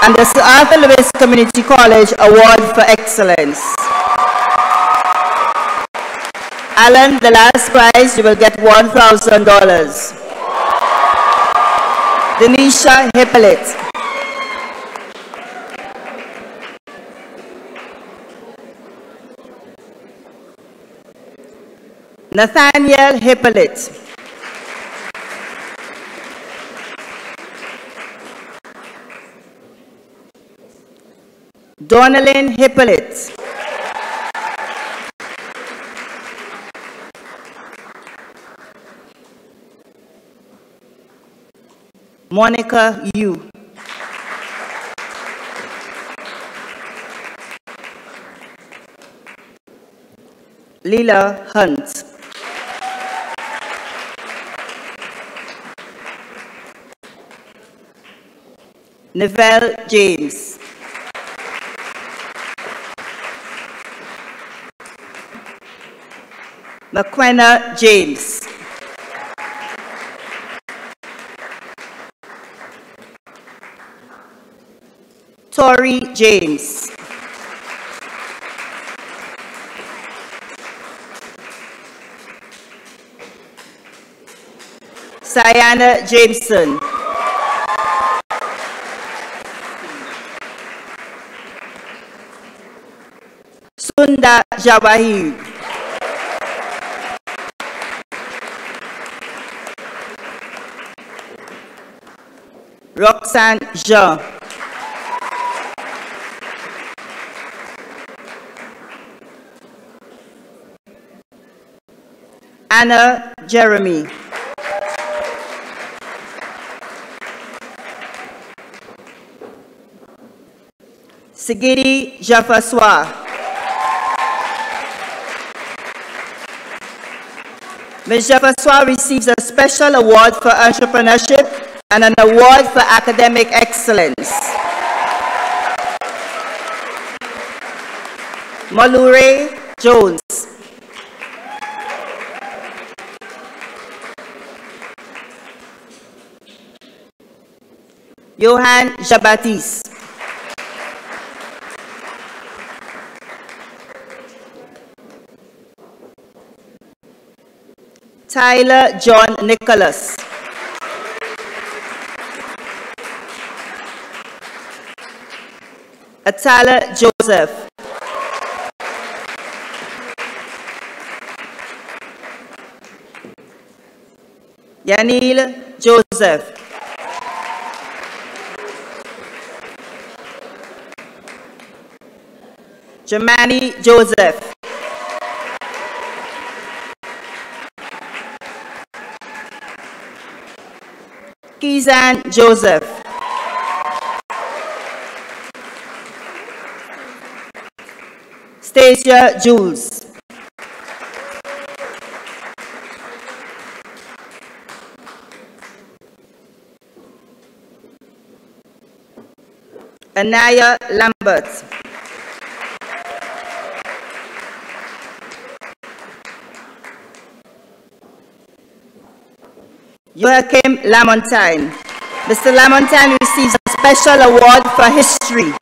and the Sir Arthur Lewis Community College Award for Excellence. Alan, the last prize, you will get $1,000. Denisha Hippolyte. Nathaniel Hippolyte. Donalyn Hippolyte. Monica Yu. Lila Hunt. Neville James. McQuenna James. Tori James. Sayana Jameson. Sunda Jawahir. Roxanne Jean. Anna Jeremy. Sigidi Jafaswa. Ms. Jafaswa receives a special award for entrepreneurship and an award for academic excellence. Malure Jones. Johan Jabatis. Tyler John Nicholas. Atala Joseph. Yanil Joseph. Germani Joseph. Kizan Joseph. Stacia Jules. Anaya Lambert. Joachim Lamontagne. Mr. Lamontagne receives a special award for history.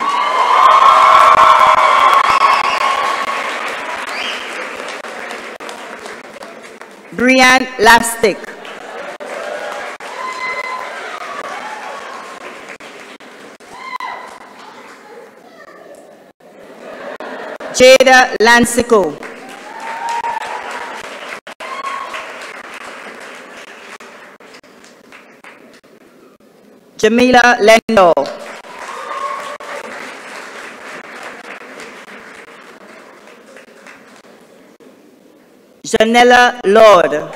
Brian Lapstick. Jada Lansico. Jamila Lendo. Janella Lord.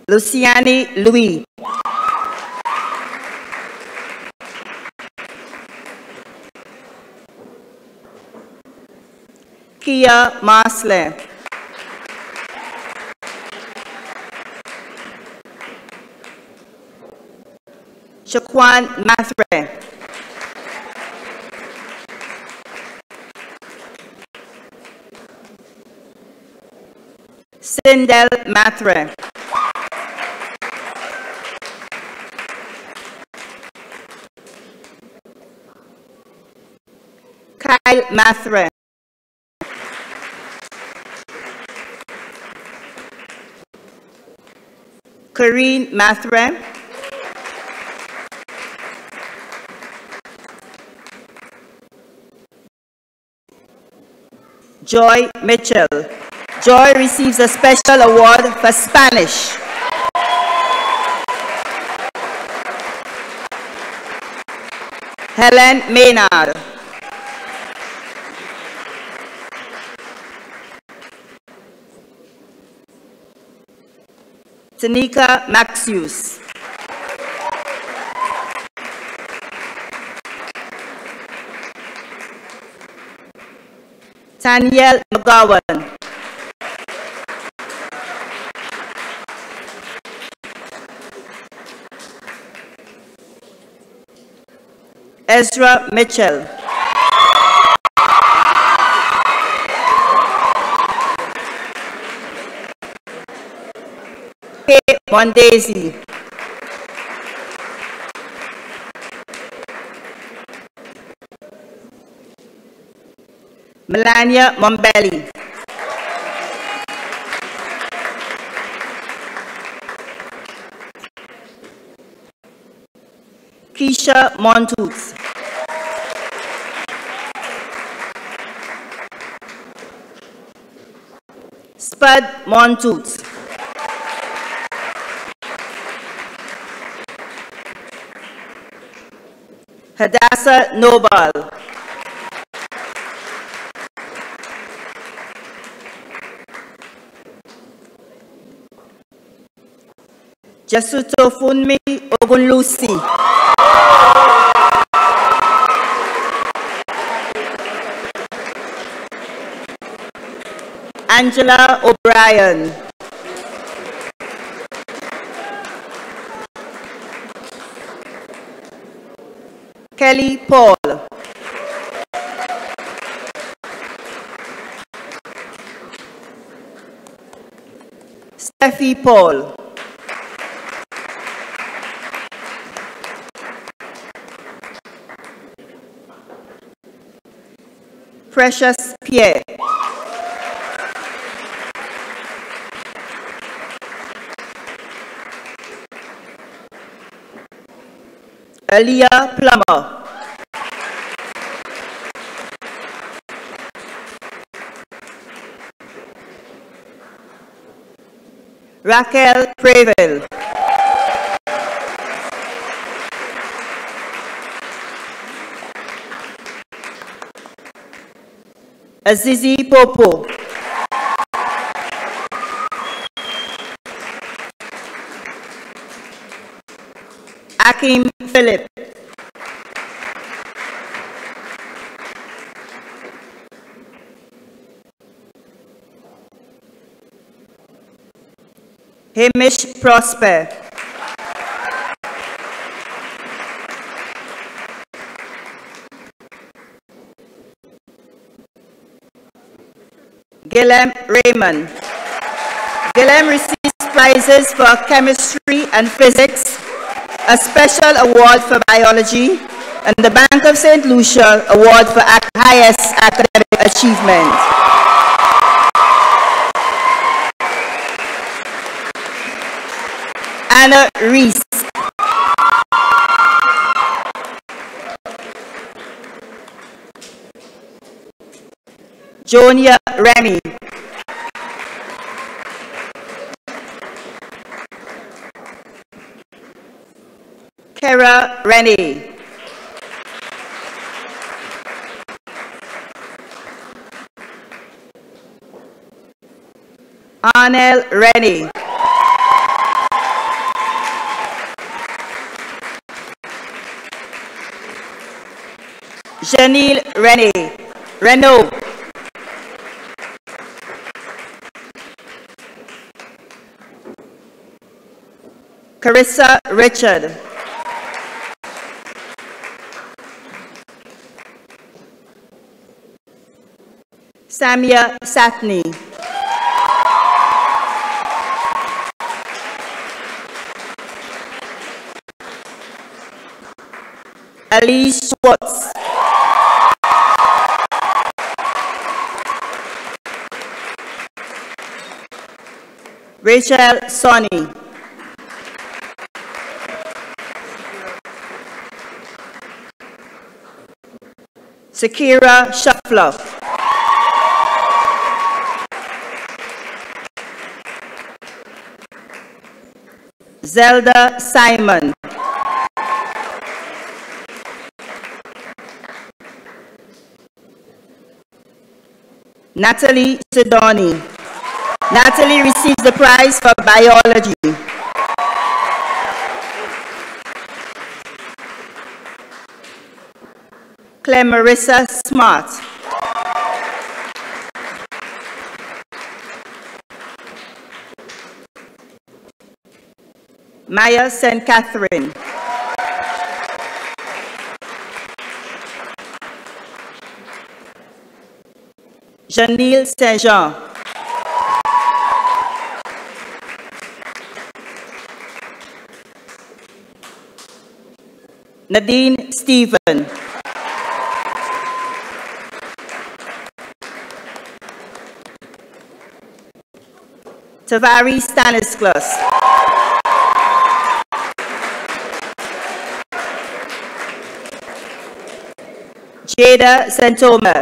Luciani Louis. Kia Marsley. Shaquan Mathre. Sindel Mathre. Kyle Mathre. Karine Mathre. Joy Mitchell. Joy receives a special award for Spanish. Helen Maynard. Tanika Maxius. Danielle McGowan. Ezra Mitchell. Kay Mondesi. Melania Mombelli. Keisha Montoots. Spud Montoots. Hadassah Noble. Jasuto Funmi Ogunlusi. Angela O'Brien. Kelly Paul. Steffi Paul. Precious Pierre. Aliyah Plummer. Raquel Prevel. Azizi Popo. Akim Philip. Hamish Prosper. Guillem Raymond. Guillem receives prizes for chemistry and physics, a special award for biology, and the Bank of St. Lucia Award for highest academic achievement. Anna Reese. Jonia Remy. Kara Rennie. Arnel Rennie. Janelle Rennie. Renault. Carissa Richard. Samia Satni. Alice Schwartz. Rachel Sonny. Sakira Shuffler. Zelda Simon. Natalie Sidoni. Natalie receives the prize for biology. Claire Marissa Smart. Maya St. Catherine. Janelle Saint Jean. Nadine Stephen. Tavari Stanislas. Jada Santoma.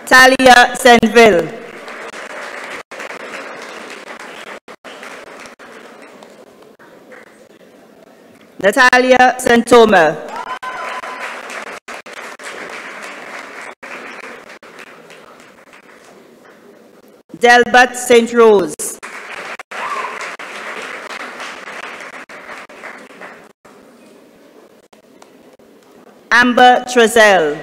Talia Senville. Natalia Santoma. Delbert St. Rose. Amber Trezell.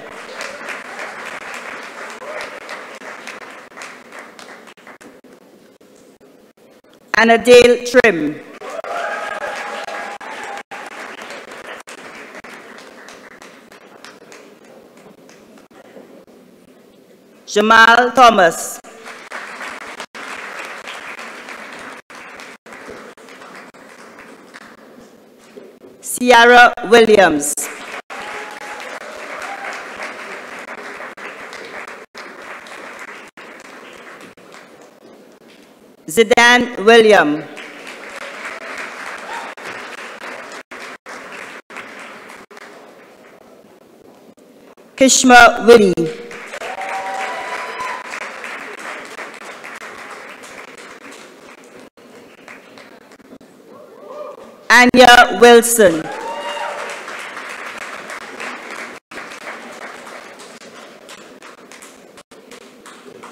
Annadale Trim. Jamal Thomas. Ciara Williams. Zidane William. Kishma Willie. Anya Wilson.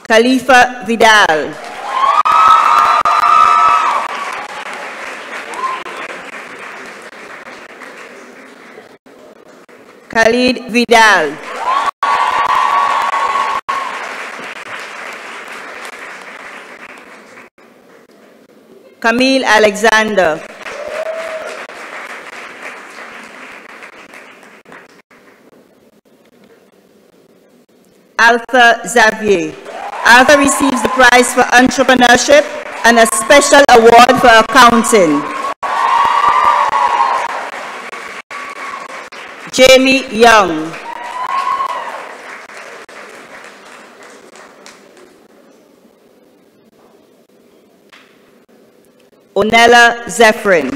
Khalifa Vidal. Khalid Vidal. Camille Alexander. Arthur Xavier. Arthur receives the prize for entrepreneurship and a special award for accounting. Jamie Young. Onella Zephyrin.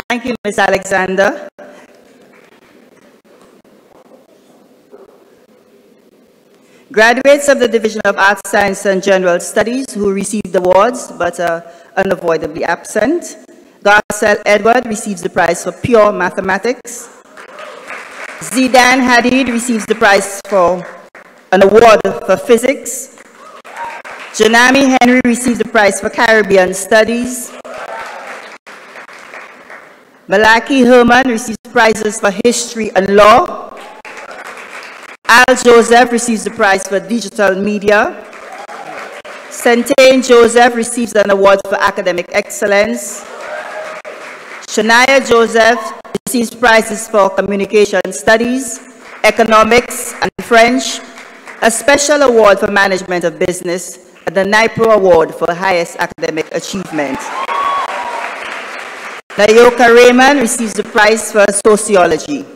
Thank you, Ms. Alexander. Graduates of the Division of Arts, Science, and General Studies who received awards but are unavoidably absent. Garcelle Edward receives the prize for pure mathematics. Zidan Hadid receives the prize for an award for physics. Janami Henry receives the prize for Caribbean Studies. Malaki Herman receives prizes for history and law. Al Joseph receives the prize for digital media. Centane Joseph receives an award for academic excellence. Shania Joseph receives prizes for communication studies, economics, and French, a special award for management of business, and the NIPRO Award for highest academic achievement. Nayoka Raymond receives the prize for sociology.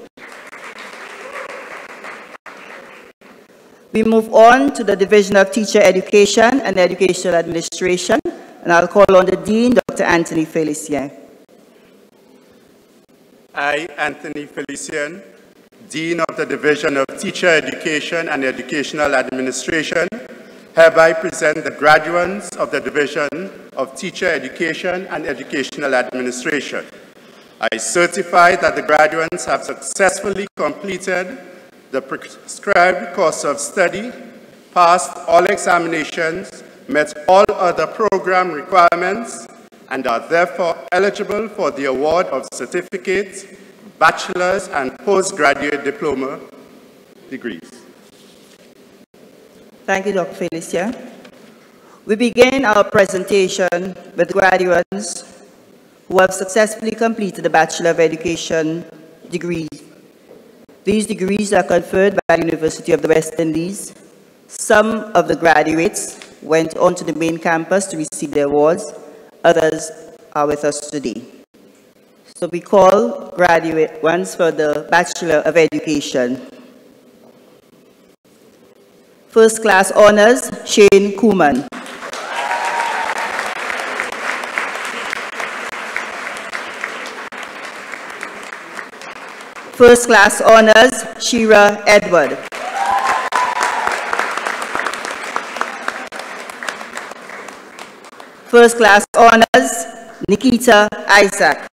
We move on to the Division of Teacher Education and Educational Administration, and I'll call on the Dean, Dr. Anthony Felicien. I, Anthony Felicien, Dean of the Division of Teacher Education and Educational Administration, hereby present the graduates of the Division of Teacher Education and Educational Administration. I certify that the graduates have successfully completed the prescribed course of study, passed all examinations, met all other program requirements, and are therefore eligible for the award of certificates, bachelor's, and postgraduate diploma degrees. Thank you, Dr. Felicien. We begin our presentation with graduates who have successfully completed the Bachelor of Education degrees. These degrees are conferred by the University of the West Indies. Some of the graduates went on to the main campus to receive their awards. Others are with us today. So we call graduate ones for the Bachelor of Education. First class honors, Shane Kuhlman. First class honors, Shira Edward. First class honors, Nikita Isaac.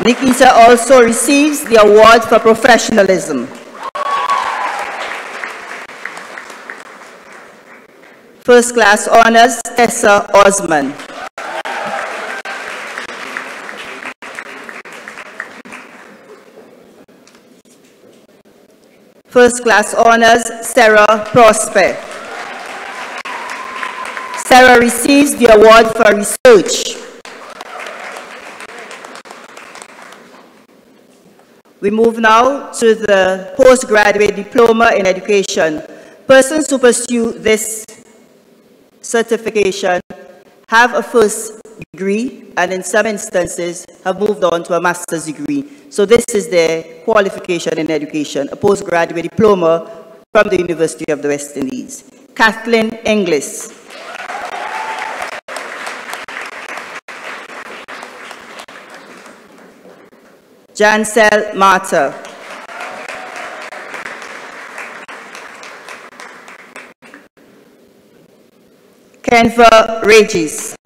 Nikita also receives the award for professionalism. First class honors, Tessa Osman. First class honors, Sarah Prosper. Sarah receives the award for research. We move now to the postgraduate diploma in education. Persons who pursue this certification have a first degree and in some instances have moved on to a master's degree. So this is their qualification in education, a postgraduate diploma from the University of the West Indies. Kathleen Inglis. Jancel Marta. Kenva Regis.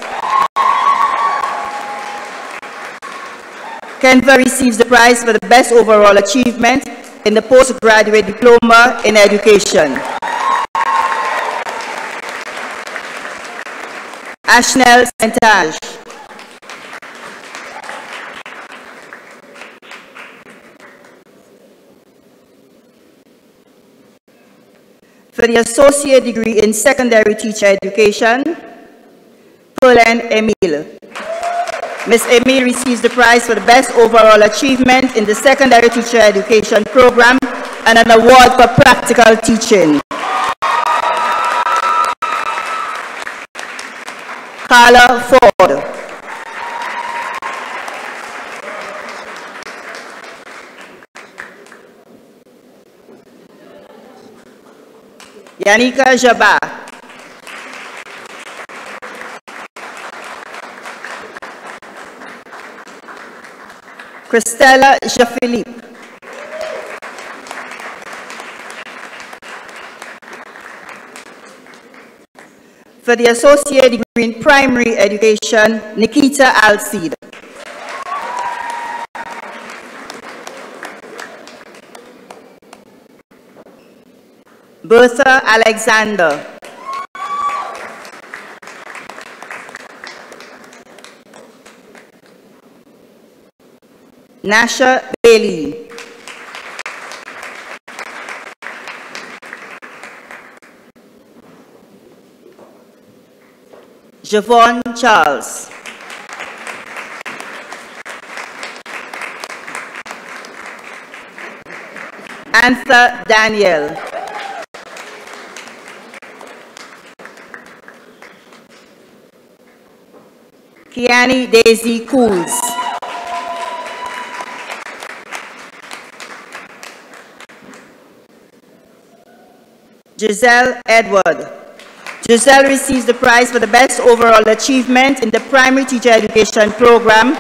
Kenva receives the prize for the best overall achievement in the postgraduate diploma in education. Ashnel Sentage. For the associate degree in secondary teacher education, Pauline Emile. Ms. Emile receives the prize for the best overall achievement in the secondary teacher education program and an award for practical teaching. Carla Ford. Yanika Jabba. Christella Jean-Philippe. For the associate degree in primary education, Nikita Alcide. Bertha Alexander. Nasha Bailey. Javon Charles. Antha Daniel. Kiani Daisy Cools. Giselle Edward. Giselle receives the prize for the best overall achievement in the primary teacher education program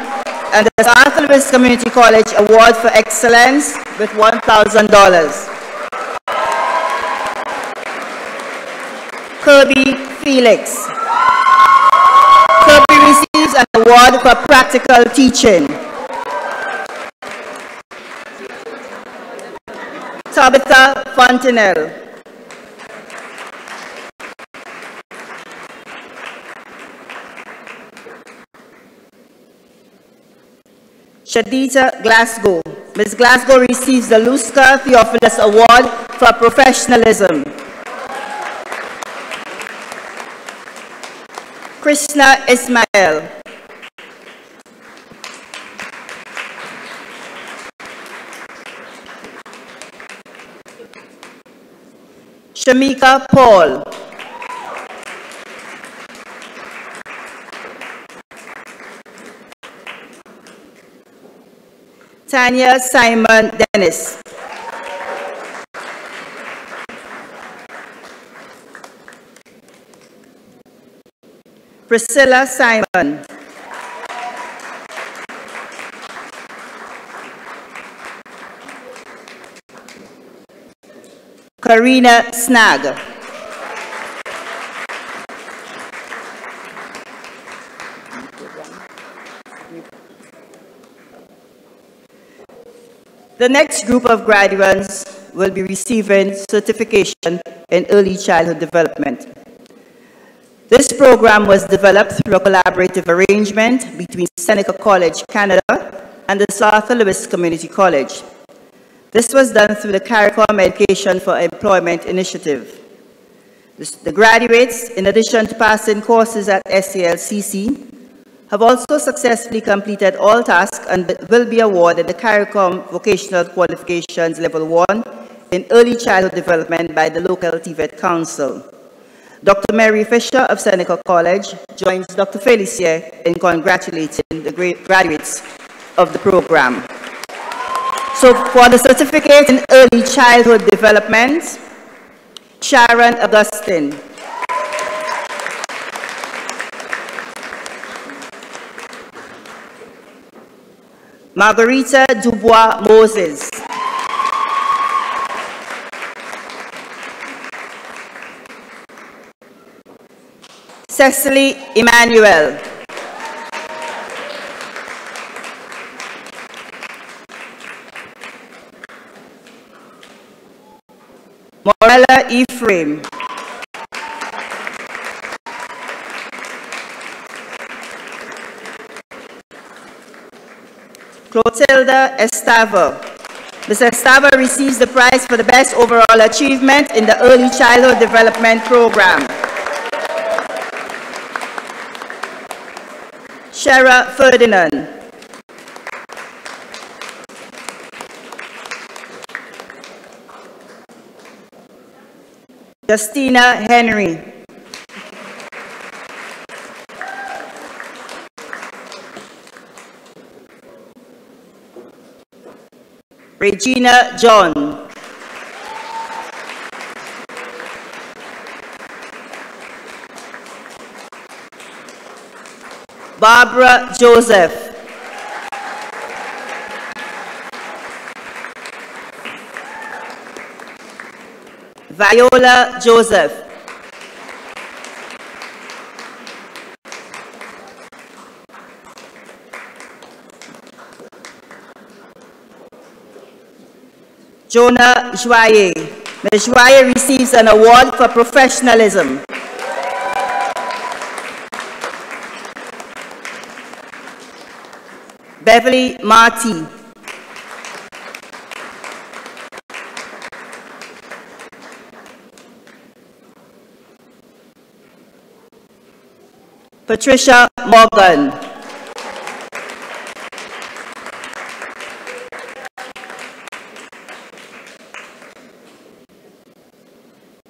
and the South Louis Community College Award for Excellence with $1,000. Kirby Felix. Kirby receives an award for practical teaching. Tabitha Fontenelle. Shadita Glasgow. Ms. Glasgow receives the Luska Theophilus Award for professionalism. Krishna Ismail. Shamika Paul. Tanya Simon Dennis. Priscilla Simon. Karina Snag. The next group of graduates will be receiving certification in early childhood development. This program was developed through a collaborative arrangement between Seneca College, Canada, and the South Louis Community College. This was done through the CARICOM Education for Employment Initiative. The graduates, in addition to passing courses at SALCC, have also successfully completed all tasks and will be awarded the CARICOM Vocational Qualifications Level 1 in Early Childhood Development by the local TVET Council. Dr. Mary Fisher of Seneca College joins Dr. Felicia in congratulating the graduates of the program. So for the certificate in Early Childhood Development, Sharon Augustine. Margarita Dubois Moses. Cecily Emmanuel. Morella Ephraim. Clotilda Estava. Ms. Estava receives the prize for the best overall achievement in the Early Childhood Development Program. Shara Ferdinand. Justina Henry. Regina John. Barbara Joseph. Viola Joseph. Jonah Joyer. Ms. Joyer receives an award for professionalism. Beverly Marty. Patricia Morgan.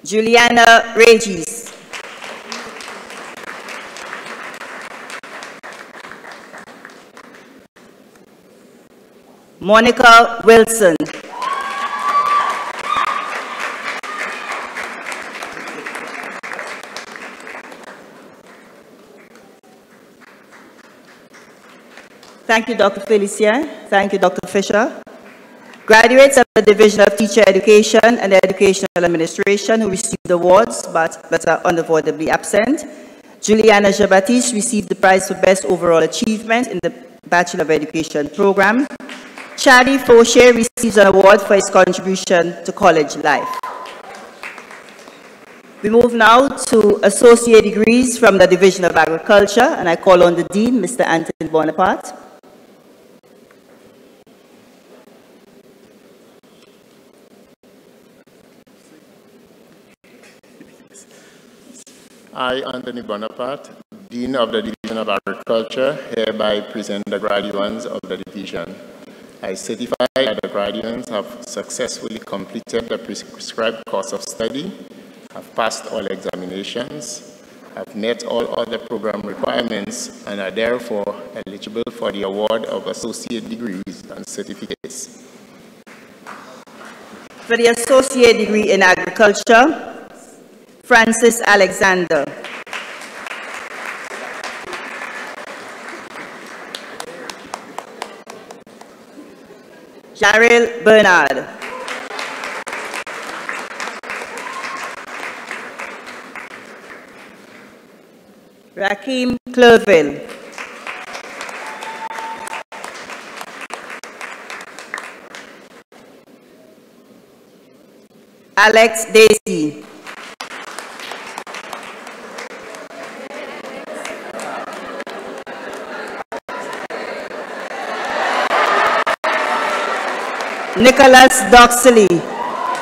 Juliana Regis. Monica Wilson. Thank you, Dr. Felicien. Thank you, Dr. Fisher. Graduates of the Division of Teacher Education and Educational Administration who received awards but are unavoidably absent. Juliana Jabatis received the prize for Best Overall Achievement in the Bachelor of Education program. Charlie Fauché receives an award for his contribution to college life. We move now to Associate Degrees from the Division of Agriculture, and I call on the Dean, Mr. Anthony Bonaparte. I, Anthony Bonaparte, Dean of the Division of Agriculture, hereby present the graduates of the division. I certify that the graduates have successfully completed the prescribed course of study, have passed all examinations, have met all other program requirements, and are therefore eligible for the award of associate degrees and certificates. For the associate degree in agriculture, Francis Alexander. Jarrell Bernard. Rakim Clerville. Alex Daisy. Nicholas Doxley.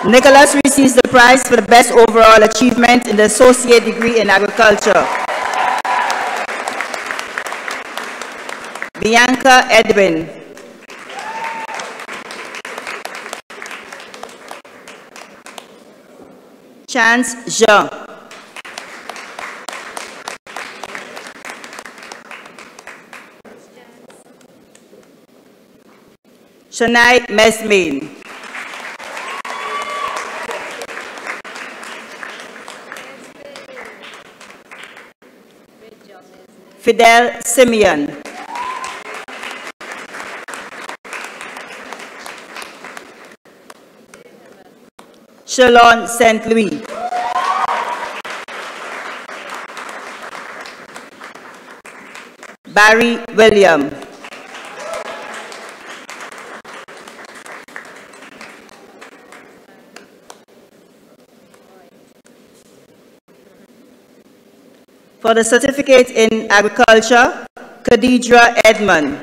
Nicholas receives the prize for the best overall achievement in the associate degree in agriculture. Bianca Edwin. Chance Jean. Shania Mesmain. Fidel Simeon. Shalon St. Louis. Barry William. For the certificate in agriculture, Khadidra Edmond.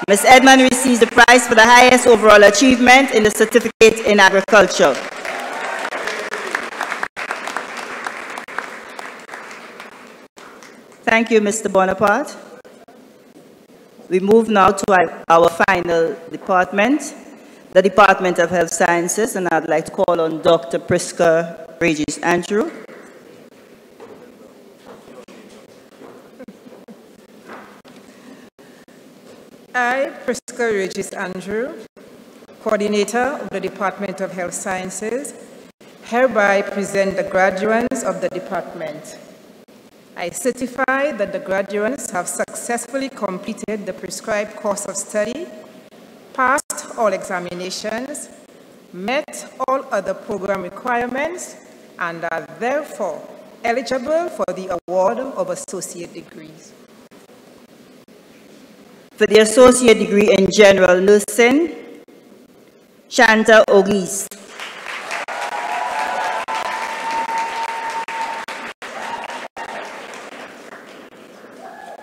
Ms. Edmond receives the prize for the highest overall achievement in the certificate in agriculture. Thank you, Mr. Bonaparte. We move now to our final department, the Department of Health Sciences, and I'd like to call on Dr. Priska Regis Andrew. I, Priska Regis Andrew, Coordinator of the Department of Health Sciences, hereby present the graduates of the department. I certify that the graduates have successfully completed the prescribed course of study, passed all examinations, met all other program requirements, and are therefore eligible for the award of associate degrees. For the associate degree in general nursing, Shanta Ogis.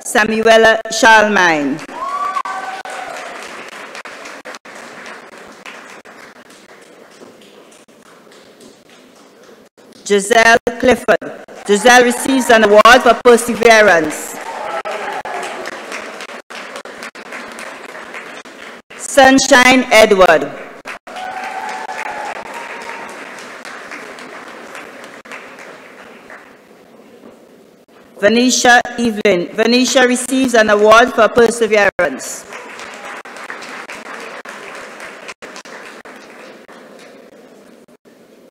Samuela Charlemagne. Giselle Clifford. Giselle receives an award for perseverance. Sunshine Edward. Venetia Evelyn. Venetia receives an award for perseverance.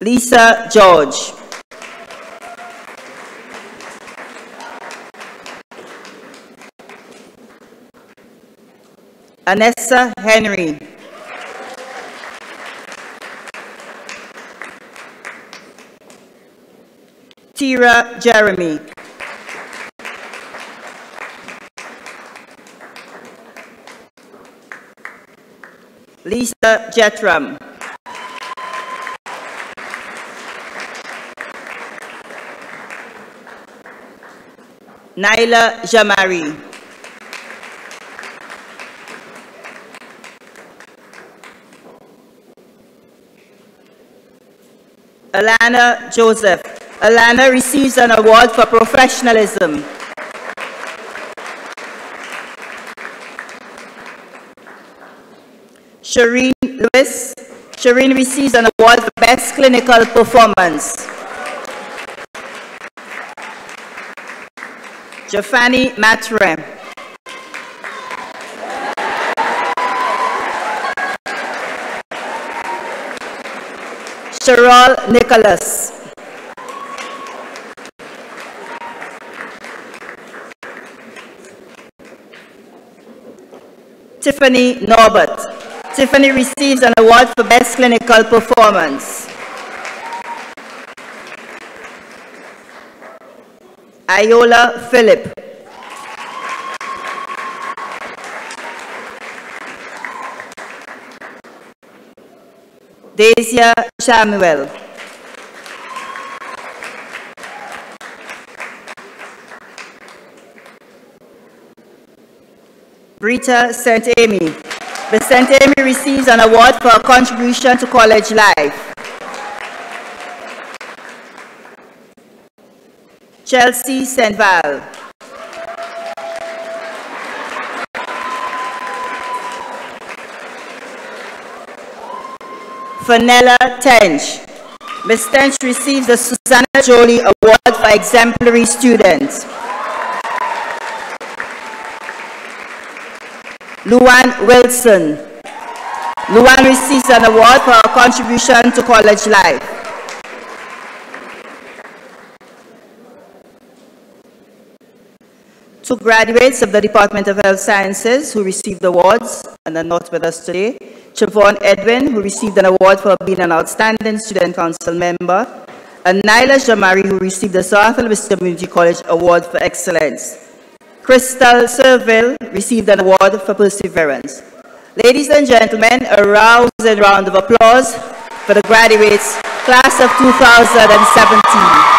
Lisa George. Anessa Henry. Tira Jeremy. Lisa Jetram. Naila Jamari. Alana Joseph. Alana receives an award for professionalism. Shireen Lewis. Shireen receives an award for best clinical performance. Jafani Matre. Cheryl Nicholas. Tiffany Norbert. Tiffany receives an award for best clinical performance. Iola Phillip. Dacia Samuel. Rita St. Amy. The St. Amy receives an award for a contribution to college life. Chelsea St. Val. Fenella Tench. Ms. Tench receives the Susanna Jolie Award for Exemplary Students. Luan Wilson. Luan receives an award for her contribution to college life. Two graduates of the Department of Health Sciences who received awards and are not with us today. Chavon Edwin, who received an award for being an outstanding student council member, and Naila Jamari, who received the South Elvis Community College Award for Excellence. Crystal Serville received an award for perseverance. Ladies and gentlemen, a rousing round of applause for the graduates, class of 2017.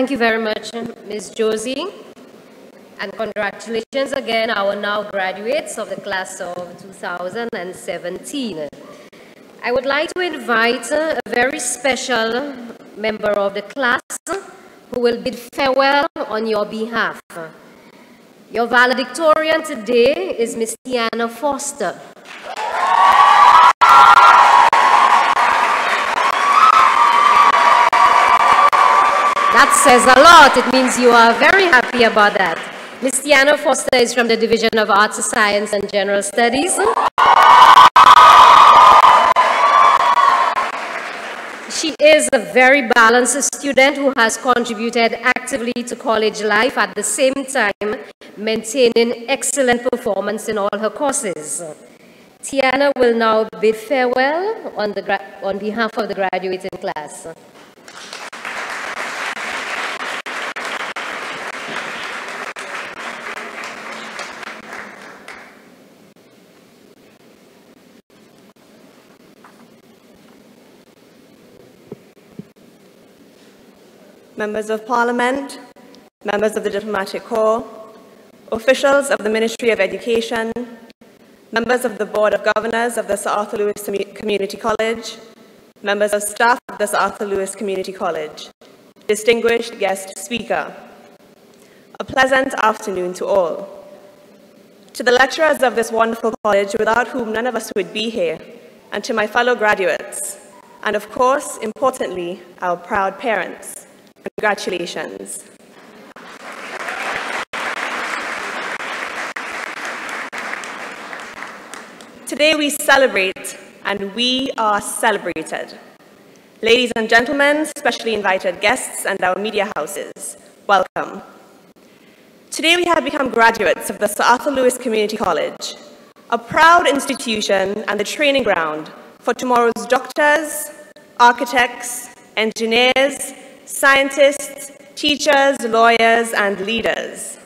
Thank you very much, Ms. Josie. And congratulations again, our now graduates of the class of 2017. I would like to invite a very special member of the class who will bid farewell on your behalf. Your valedictorian today is Ms. Tiana Foster. That says a lot. It means you are very happy about that. Ms. Tiana Foster is from the Division of Arts, Science, and General Studies. She is a very balanced student who has contributed actively to college life at the same time maintaining excellent performance in all her courses. Tiana will now bid farewell on behalf of the graduating class. Members of Parliament, members of the Diplomatic Corps, officials of the Ministry of Education, members of the Board of Governors of the Sir Arthur Lewis Community College, members of staff of the Sir Arthur Lewis Community College, distinguished guest speaker, a pleasant afternoon to all. To the lecturers of this wonderful college, without whom none of us would be here, and to my fellow graduates, and of course, importantly, our proud parents, congratulations. Today we celebrate, and we are celebrated. Ladies and gentlemen, specially invited guests, and our media houses, welcome. Today we have become graduates of the Sir Arthur Lewis Community College, a proud institution and the training ground for tomorrow's doctors, architects, engineers, scientists, teachers, lawyers, and leaders.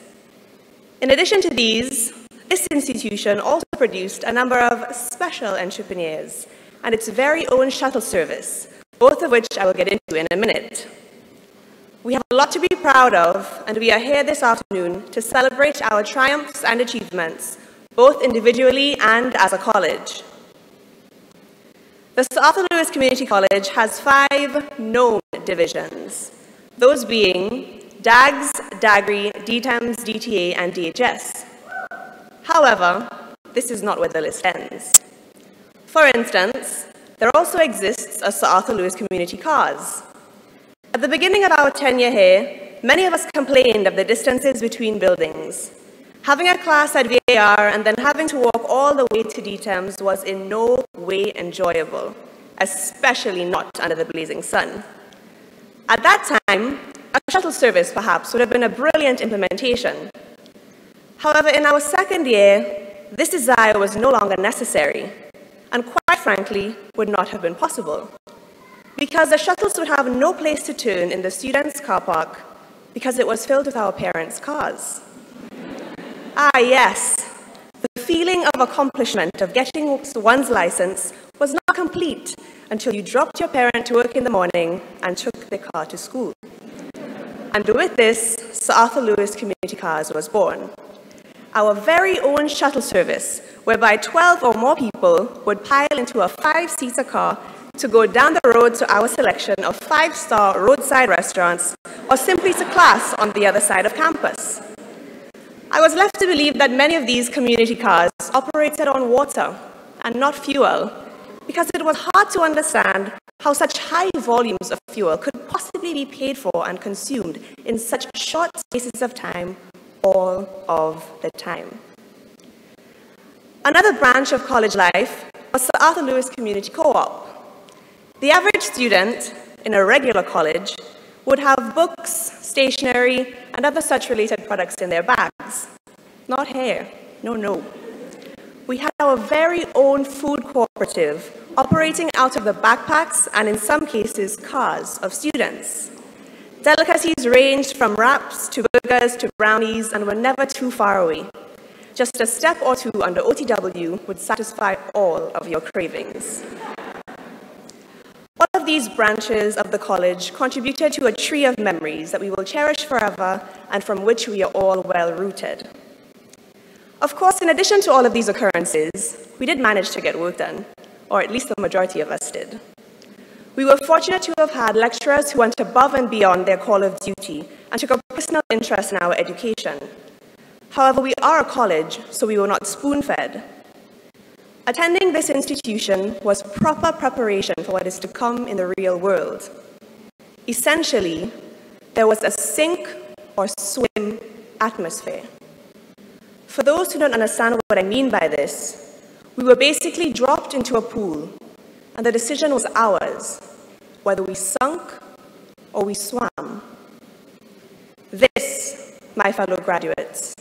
In addition to these, this institution also produced a number of special entrepreneurs and its very own shuttle service, both of which I will get into in a minute. We have a lot to be proud of, and we are here this afternoon to celebrate our triumphs and achievements, both individually and as a college. The Sir Arthur Lewis Community College has 5 known divisions, those being DAGS, DAGRI, DTEMS, DTA, and DHS. However, this is not where the list ends. For instance, there also exists a Sir Arthur Lewis Community Cars. At the beginning of our tenure here, many of us complained of the distances between buildings. Having a class at VAR and then having to walk all the way to DTEMS was in no way enjoyable, especially not under the blazing sun. At that time, a shuttle service perhaps would have been a brilliant implementation. However, in our second year, this desire was no longer necessary, and quite frankly, would not have been possible, because the shuttles would have no place to turn in the students' car park because it was filled with our parents' cars. Ah, yes, the feeling of accomplishment of getting one's license was not complete until you dropped your parent to work in the morning and took the car to school. And with this, Sir Arthur Lewis Community Cars was born. Our very own shuttle service, whereby 12 or more people would pile into a 5-seater car to go down the road to our selection of 5-star roadside restaurants, or simply to class on the other side of campus. I was left to believe that many of these community cars operated on water and not fuel, because it was hard to understand how such high volumes of fuel could possibly be paid for and consumed in such short spaces of time, all of the time. Another branch of college life was Sir Arthur Lewis Community Co-op. The average student in a regular college would have books, stationery, and other such related products in their bags. Not here, no. We had our very own food cooperative operating out of the backpacks and in some cases cars of students. Delicacies ranged from wraps to burgers to brownies and were never too far away. Just a step or two under OTW would satisfy all of your cravings. All of of these branches of the college contributed to a tree of memories that we will cherish forever and from which we are all well rooted. Of course, in addition to all of these occurrences, we did manage to get work done, or at least the majority of us did. We were fortunate to have had lecturers who went above and beyond their call of duty and took a personal interest in our education. However, we are a college, so we were not spoon-fed. Attending this institution was proper preparation for what is to come in the real world. Essentially, there was a sink or swim atmosphere. For those who don't understand what I mean by this, we were basically dropped into a pool, and the decision was ours, whether we sunk or we swam. This, my fellow graduates,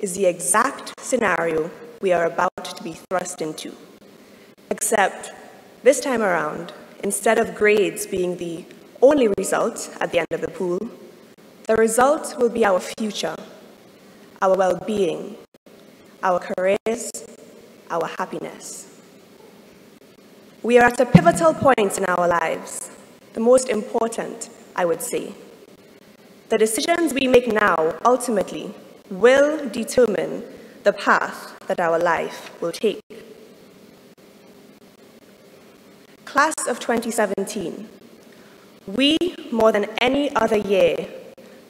is the exact scenario we are about to be thrust into. Except, this time around, instead of grades being the only result at the end of the pool, the result will be our future, our well-being, our careers, our happiness. We are at a pivotal point in our lives, the most important, I would say. The decisions we make now ultimately will determine the path that our life will take. Class of 2017, we, more than any other year,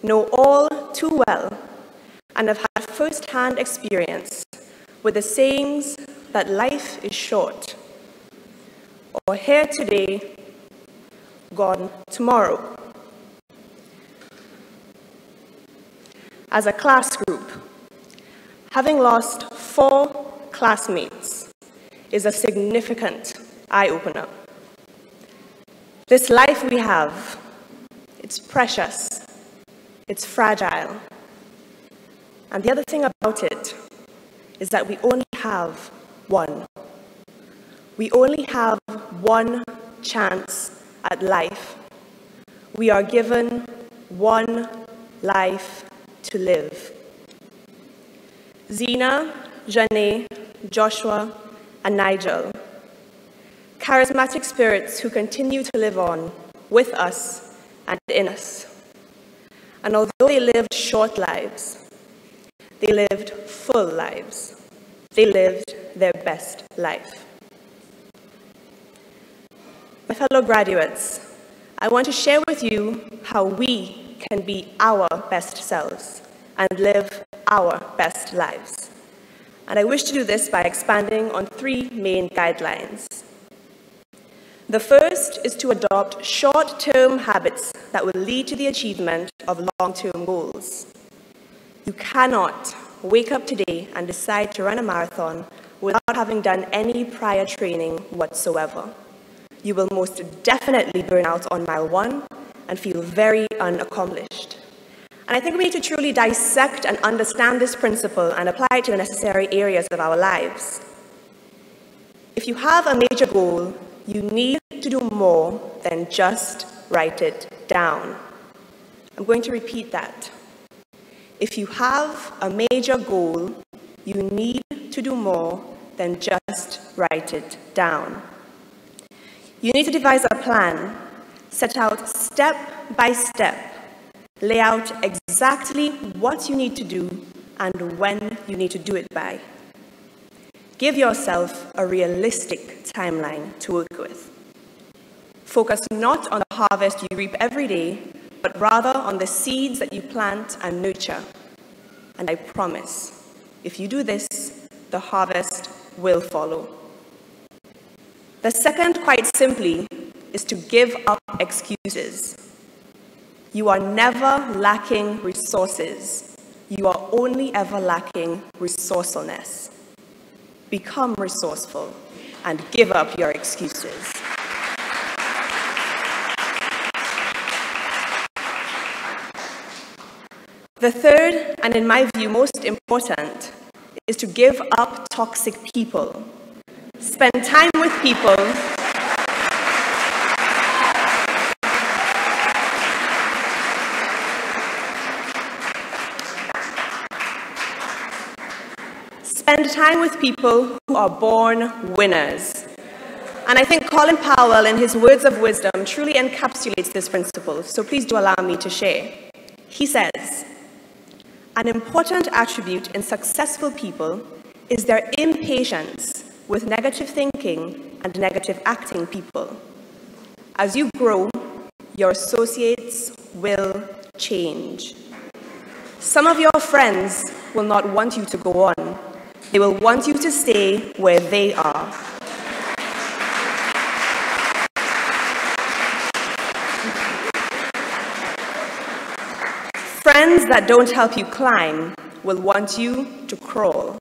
know all too well and have had first-hand experience with the sayings that life is short, or here today, gone tomorrow. As a class group, having lost 4 classmates is a significant eye-opener. This life we have, it's precious, it's fragile. And the other thing about it is that we only have one. We only have one chance at life. We are given one life to live. Zena, Janae, Joshua, and Nigel, charismatic spirits who continue to live on with us and in us. And although they lived short lives, they lived full lives. They lived their best life. My fellow graduates, I want to share with you how we can be our best selves and live our best lives. And I wish to do this by expanding on 3 main guidelines. The first is to adopt short-term habits that will lead to the achievement of long-term goals. You cannot wake up today and decide to run a marathon without having done any prior training whatsoever. You will most definitely burn out on mile 1 and feel very unaccomplished. And I think we need to truly dissect and understand this principle and apply it to the necessary areas of our lives. If you have a major goal, you need to do more than just write it down. I'm going to repeat that. If you have a major goal, you need to do more than just write it down. You need to devise a plan, set out step by step, lay out exactly what you need to do and when you need to do it by. Give yourself a realistic timeline to work with. Focus not on the harvest you reap every day, but rather on the seeds that you plant and nurture. And I promise, if you do this, the harvest will follow. The second, quite simply, is to give up excuses. You are never lacking resources. You are only ever lacking resourcefulness. Become resourceful and give up your excuses. The third, and in my view most important, is to give up toxic people. Spend time with people who are born winners And I think Colin Powell, in his words of wisdom, truly encapsulates this principle, so please do allow me to share. He says, "An important attribute in successful people is their impatience with negative thinking and negative acting people. As you grow, your associates will change. Some of your friends will not want you to go on. They will want you to stay where they are. Friends that don't help you climb will want you to crawl.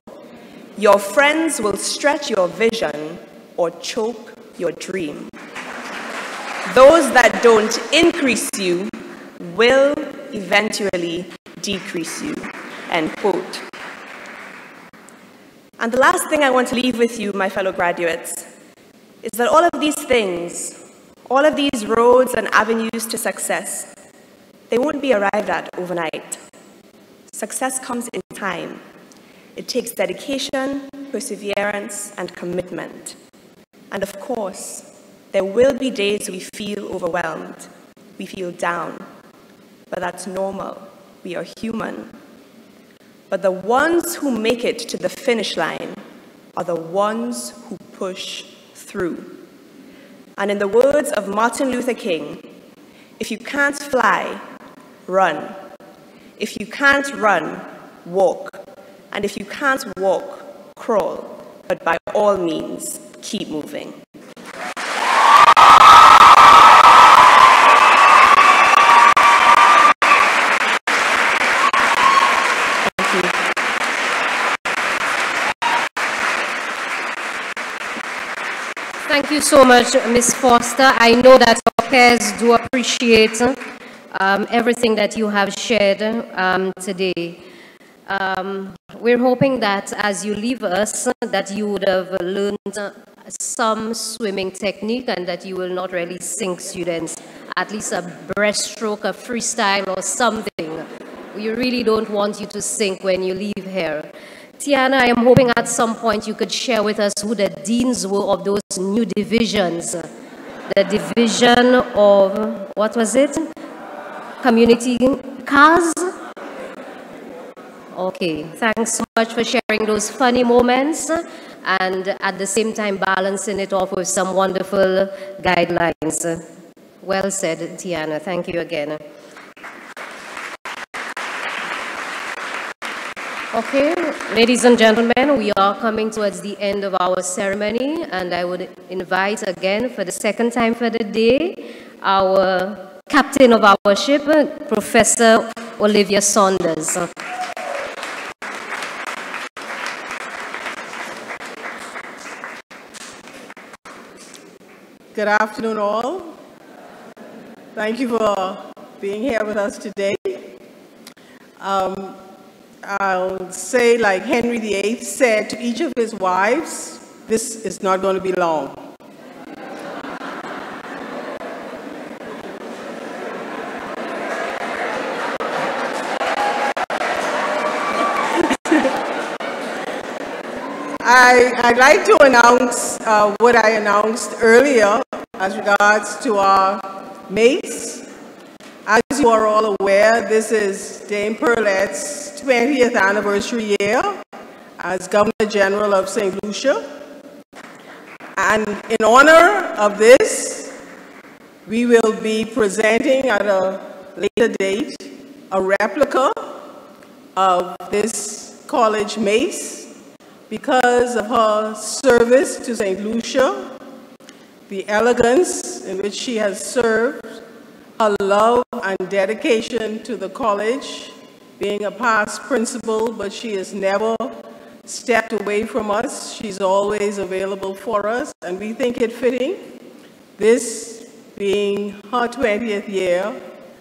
Your friends will stretch your vision or choke your dream. Those that don't increase you will eventually decrease you." End quote. And the last thing I want to leave with you, my fellow graduates, is that all of these things, all of these roads and avenues to success, they won't be arrived at overnight. Success comes in time. It takes dedication, perseverance, and commitment. And of course, there will be days we feel overwhelmed, we feel down, but that's normal. We are human. But the ones who make it to the finish line are the ones who push through. And in the words of Martin Luther King, if you can't fly, run. If you can't run, walk. And if you can't walk, crawl. But by all means, keep moving. Thank you so much, Ms. Foster. I know that our peers do appreciate everything that you have shared today. We're hoping that as you leave us, that you would have learned some swimming technique and that you will not really sink students, at least a breaststroke, a freestyle or something. We really don't want you to sink when you leave here. Tiana, I am hoping at some point you could share with us who the deans were of those new divisions. The division of, what was it? Community cars? Okay, thanks so much for sharing those funny moments and at the same time balancing it off with some wonderful guidelines. Well said, Tiana. Thank you again. Okay, ladies and gentlemen, we are coming towards the end of our ceremony, and I would invite again for the second time for the day, our captain of our ship, Professor Olivia Saunders. Good afternoon, all. Thank you for being here with us today. I'll say, like Henry VIII said to each of his wives, this is not going to be long. I'd like to announce what I announced earlier as regards to our mates. As you are all aware, this is Dame Pearlette's 20th anniversary year as Governor General of St. Lucia. And in honor of this, we will be presenting at a later date a replica of this college mace because of her service to St. Lucia, the elegance in which she has served, her love and dedication to the college, being a past principal, but she has never stepped away from us. She's always available for us, and we think it fitting, this being her 20th year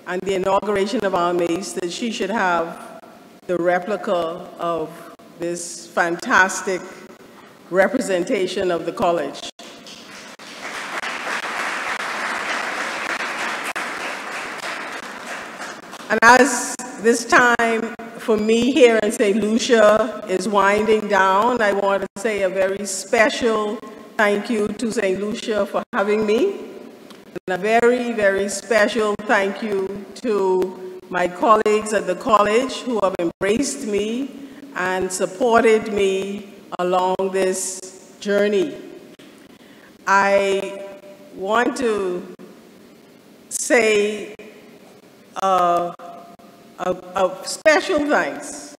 and the inauguration of our mace, that she should have the replica of this fantastic representation of the college. And as this time for me here in St. Lucia is winding down, I want to say a very special thank you to St. Lucia for having me. And a very, very special thank you to my colleagues at the college who have embraced me and supported me along this journey. I want to say a special thanks,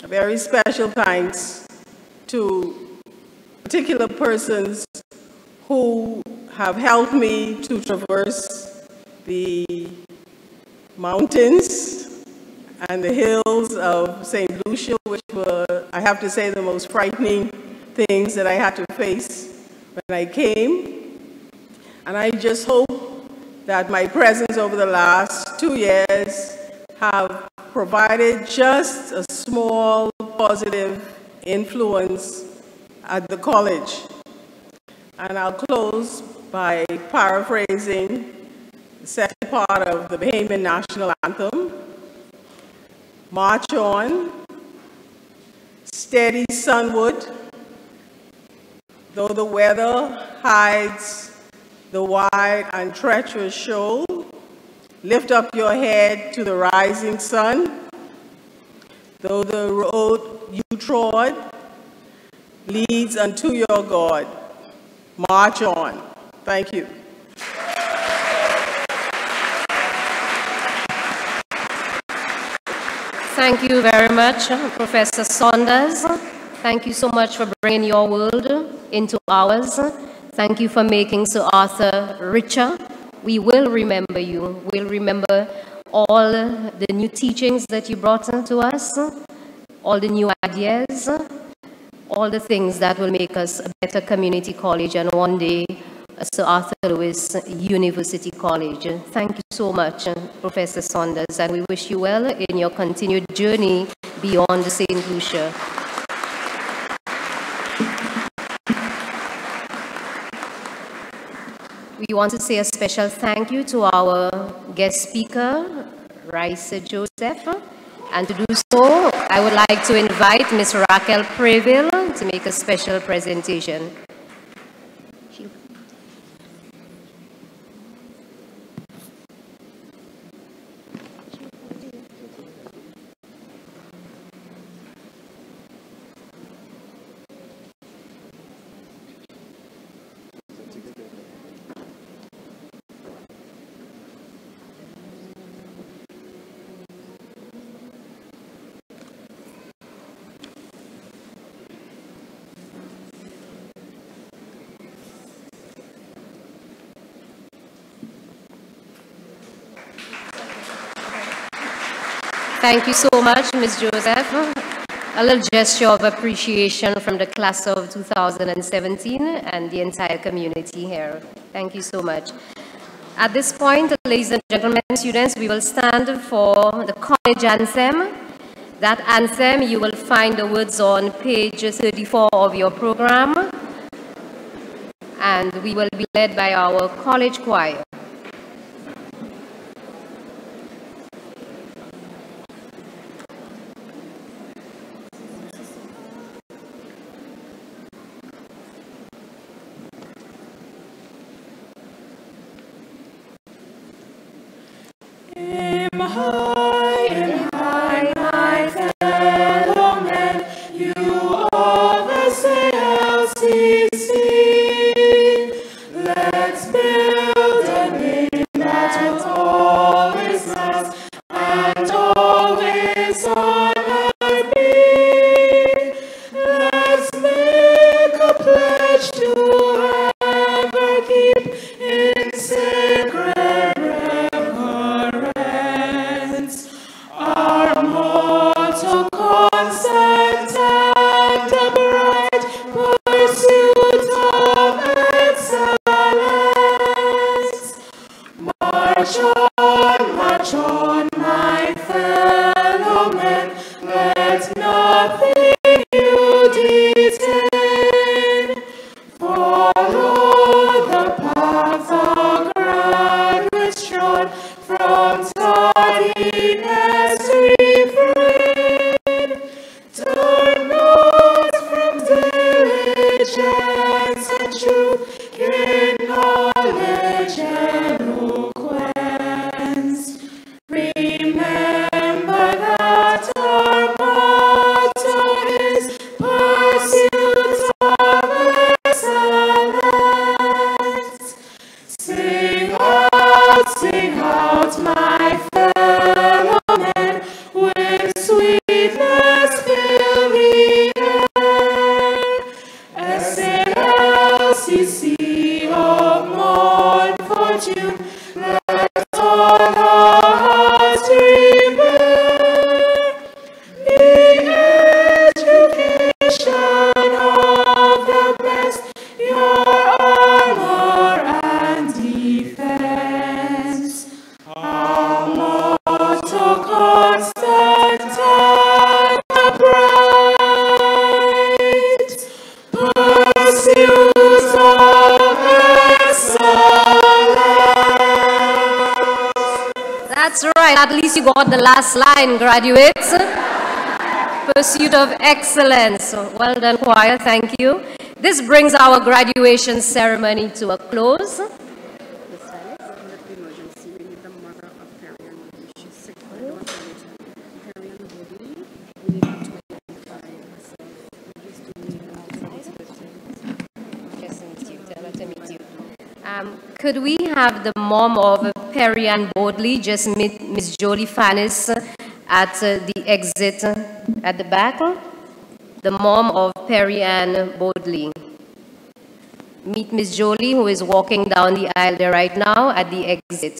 a very special thanks to particular persons who have helped me to traverse the mountains and the hills of St. Lucia, which were, I have to say, the most frightening things that I had to face when I came. And I just hope that my presence over the last 2 years have provided just a small positive influence at the college. And I'll close by paraphrasing the second part of the Bahamian National Anthem. March on, steady sunward, though the weather hides the wide and treacherous shoal, lift up your head to the rising sun, though the road you trod leads unto your God. March on. Thank you. Thank you very much, Professor Saunders. Thank you so much for bringing your world into ours. Thank you for making Sir Arthur richer. We will remember you. We'll remember all the new teachings that you brought to us, all the new ideas, all the things that will make us a better community college and one day Sir Arthur Lewis University College. Thank you so much, Professor Saunders, and we wish you well in your continued journey beyond St. Lucia. We want to say a special thank you to our guest speaker, Raisa Joseph. And to do so, I would like to invite Ms. Raquel Preville to make a special presentation. Thank you so much, Ms. Joseph. A little gesture of appreciation from the class of 2017 and the entire community here. Thank you so much. At this point, ladies and gentlemen, students, we will stand for the college anthem. That anthem, you will find the words on page 34 of your program. And we will be led by our college choir. you got the last line, graduates. Pursuit of excellence. Well done, choir. Thank you. This brings our graduation ceremony to a close. Could we have the mom of Perry Ann Bodley just meet Miss Jolie Fannis at the exit at the back? The mom of Perry Ann Bodley. Meet Miss Jolie, who is walking down the aisle there right now at the exit.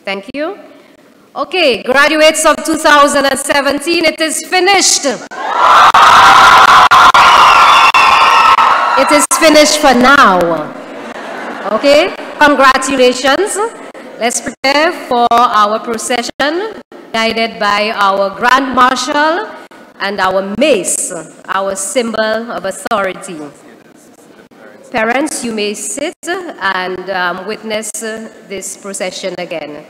Thank you. Okay, graduates of 2017, it is finished. It is finished for now. Okay, congratulations. Let's prepare for our procession, guided by our Grand Marshal and our mace, our symbol of authority. Parents, you may sit and witness this procession again.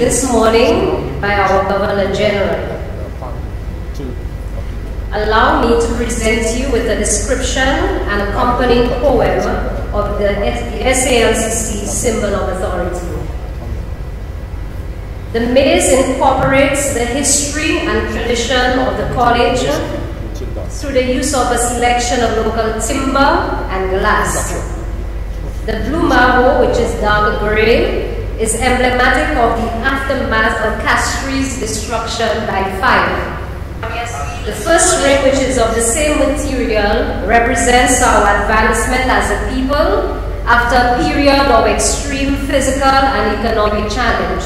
this morning by our Governor General. Allow me to present you with a description and accompanying poem of the SALCC symbol of authority. The maze incorporates the history and tradition of the college through the use of a selection of local timber and glass. The blue marble, which is dark gray, is emblematic of the aftermath of Castri's destruction by fire. The first ring, which is of the same material, represents our advancement as a people after a period of extreme physical and economic challenge.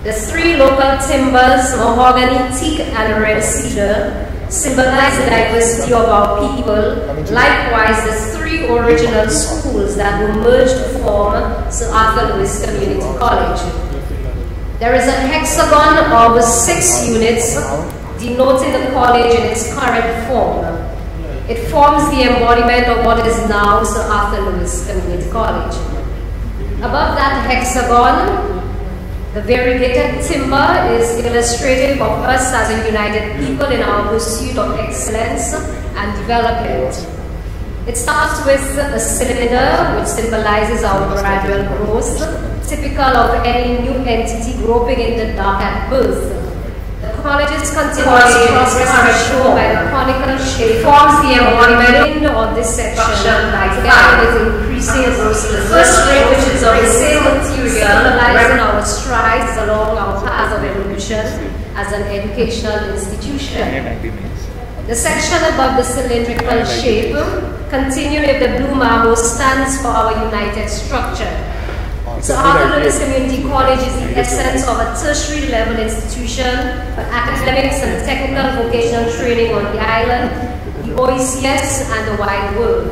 The three local timbers, mahogany, teak, and red cedar, symbolize the diversity of our people. Likewise, the three original schools that were merged to form Sir Arthur Lewis Community College. There is a hexagon of 6 units denoting the college in its current form. It forms the embodiment of what is now Sir Arthur Lewis Community College. Above that hexagon, the variegated timber is illustrative of us as a united people in our pursuit of excellence and development. It starts with a cylinder, which symbolizes our gradual growth, typical of any new entity groping in the dark at birth. The college's continuous progress is shown by the conical shape. It forms the embodiment of this section by together with increasing growth. The first ring, which is of the same material, symbolizing our strides along our path of evolution as an educational institution. The section above the cylindrical shape, continuing with the blue marble, stands for our united structure. So Arthur Lewis Community College is the essence of a tertiary level institution for academics and technical vocational training on the island, the OECS and the wide world.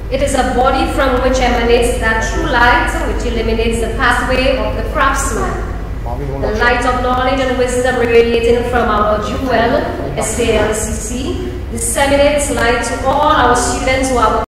It is a body from which emanates that true light which illuminates the pathway of the craftsman. The light of knowledge and wisdom radiating from our jewel, SALCC, disseminates light to all our students who are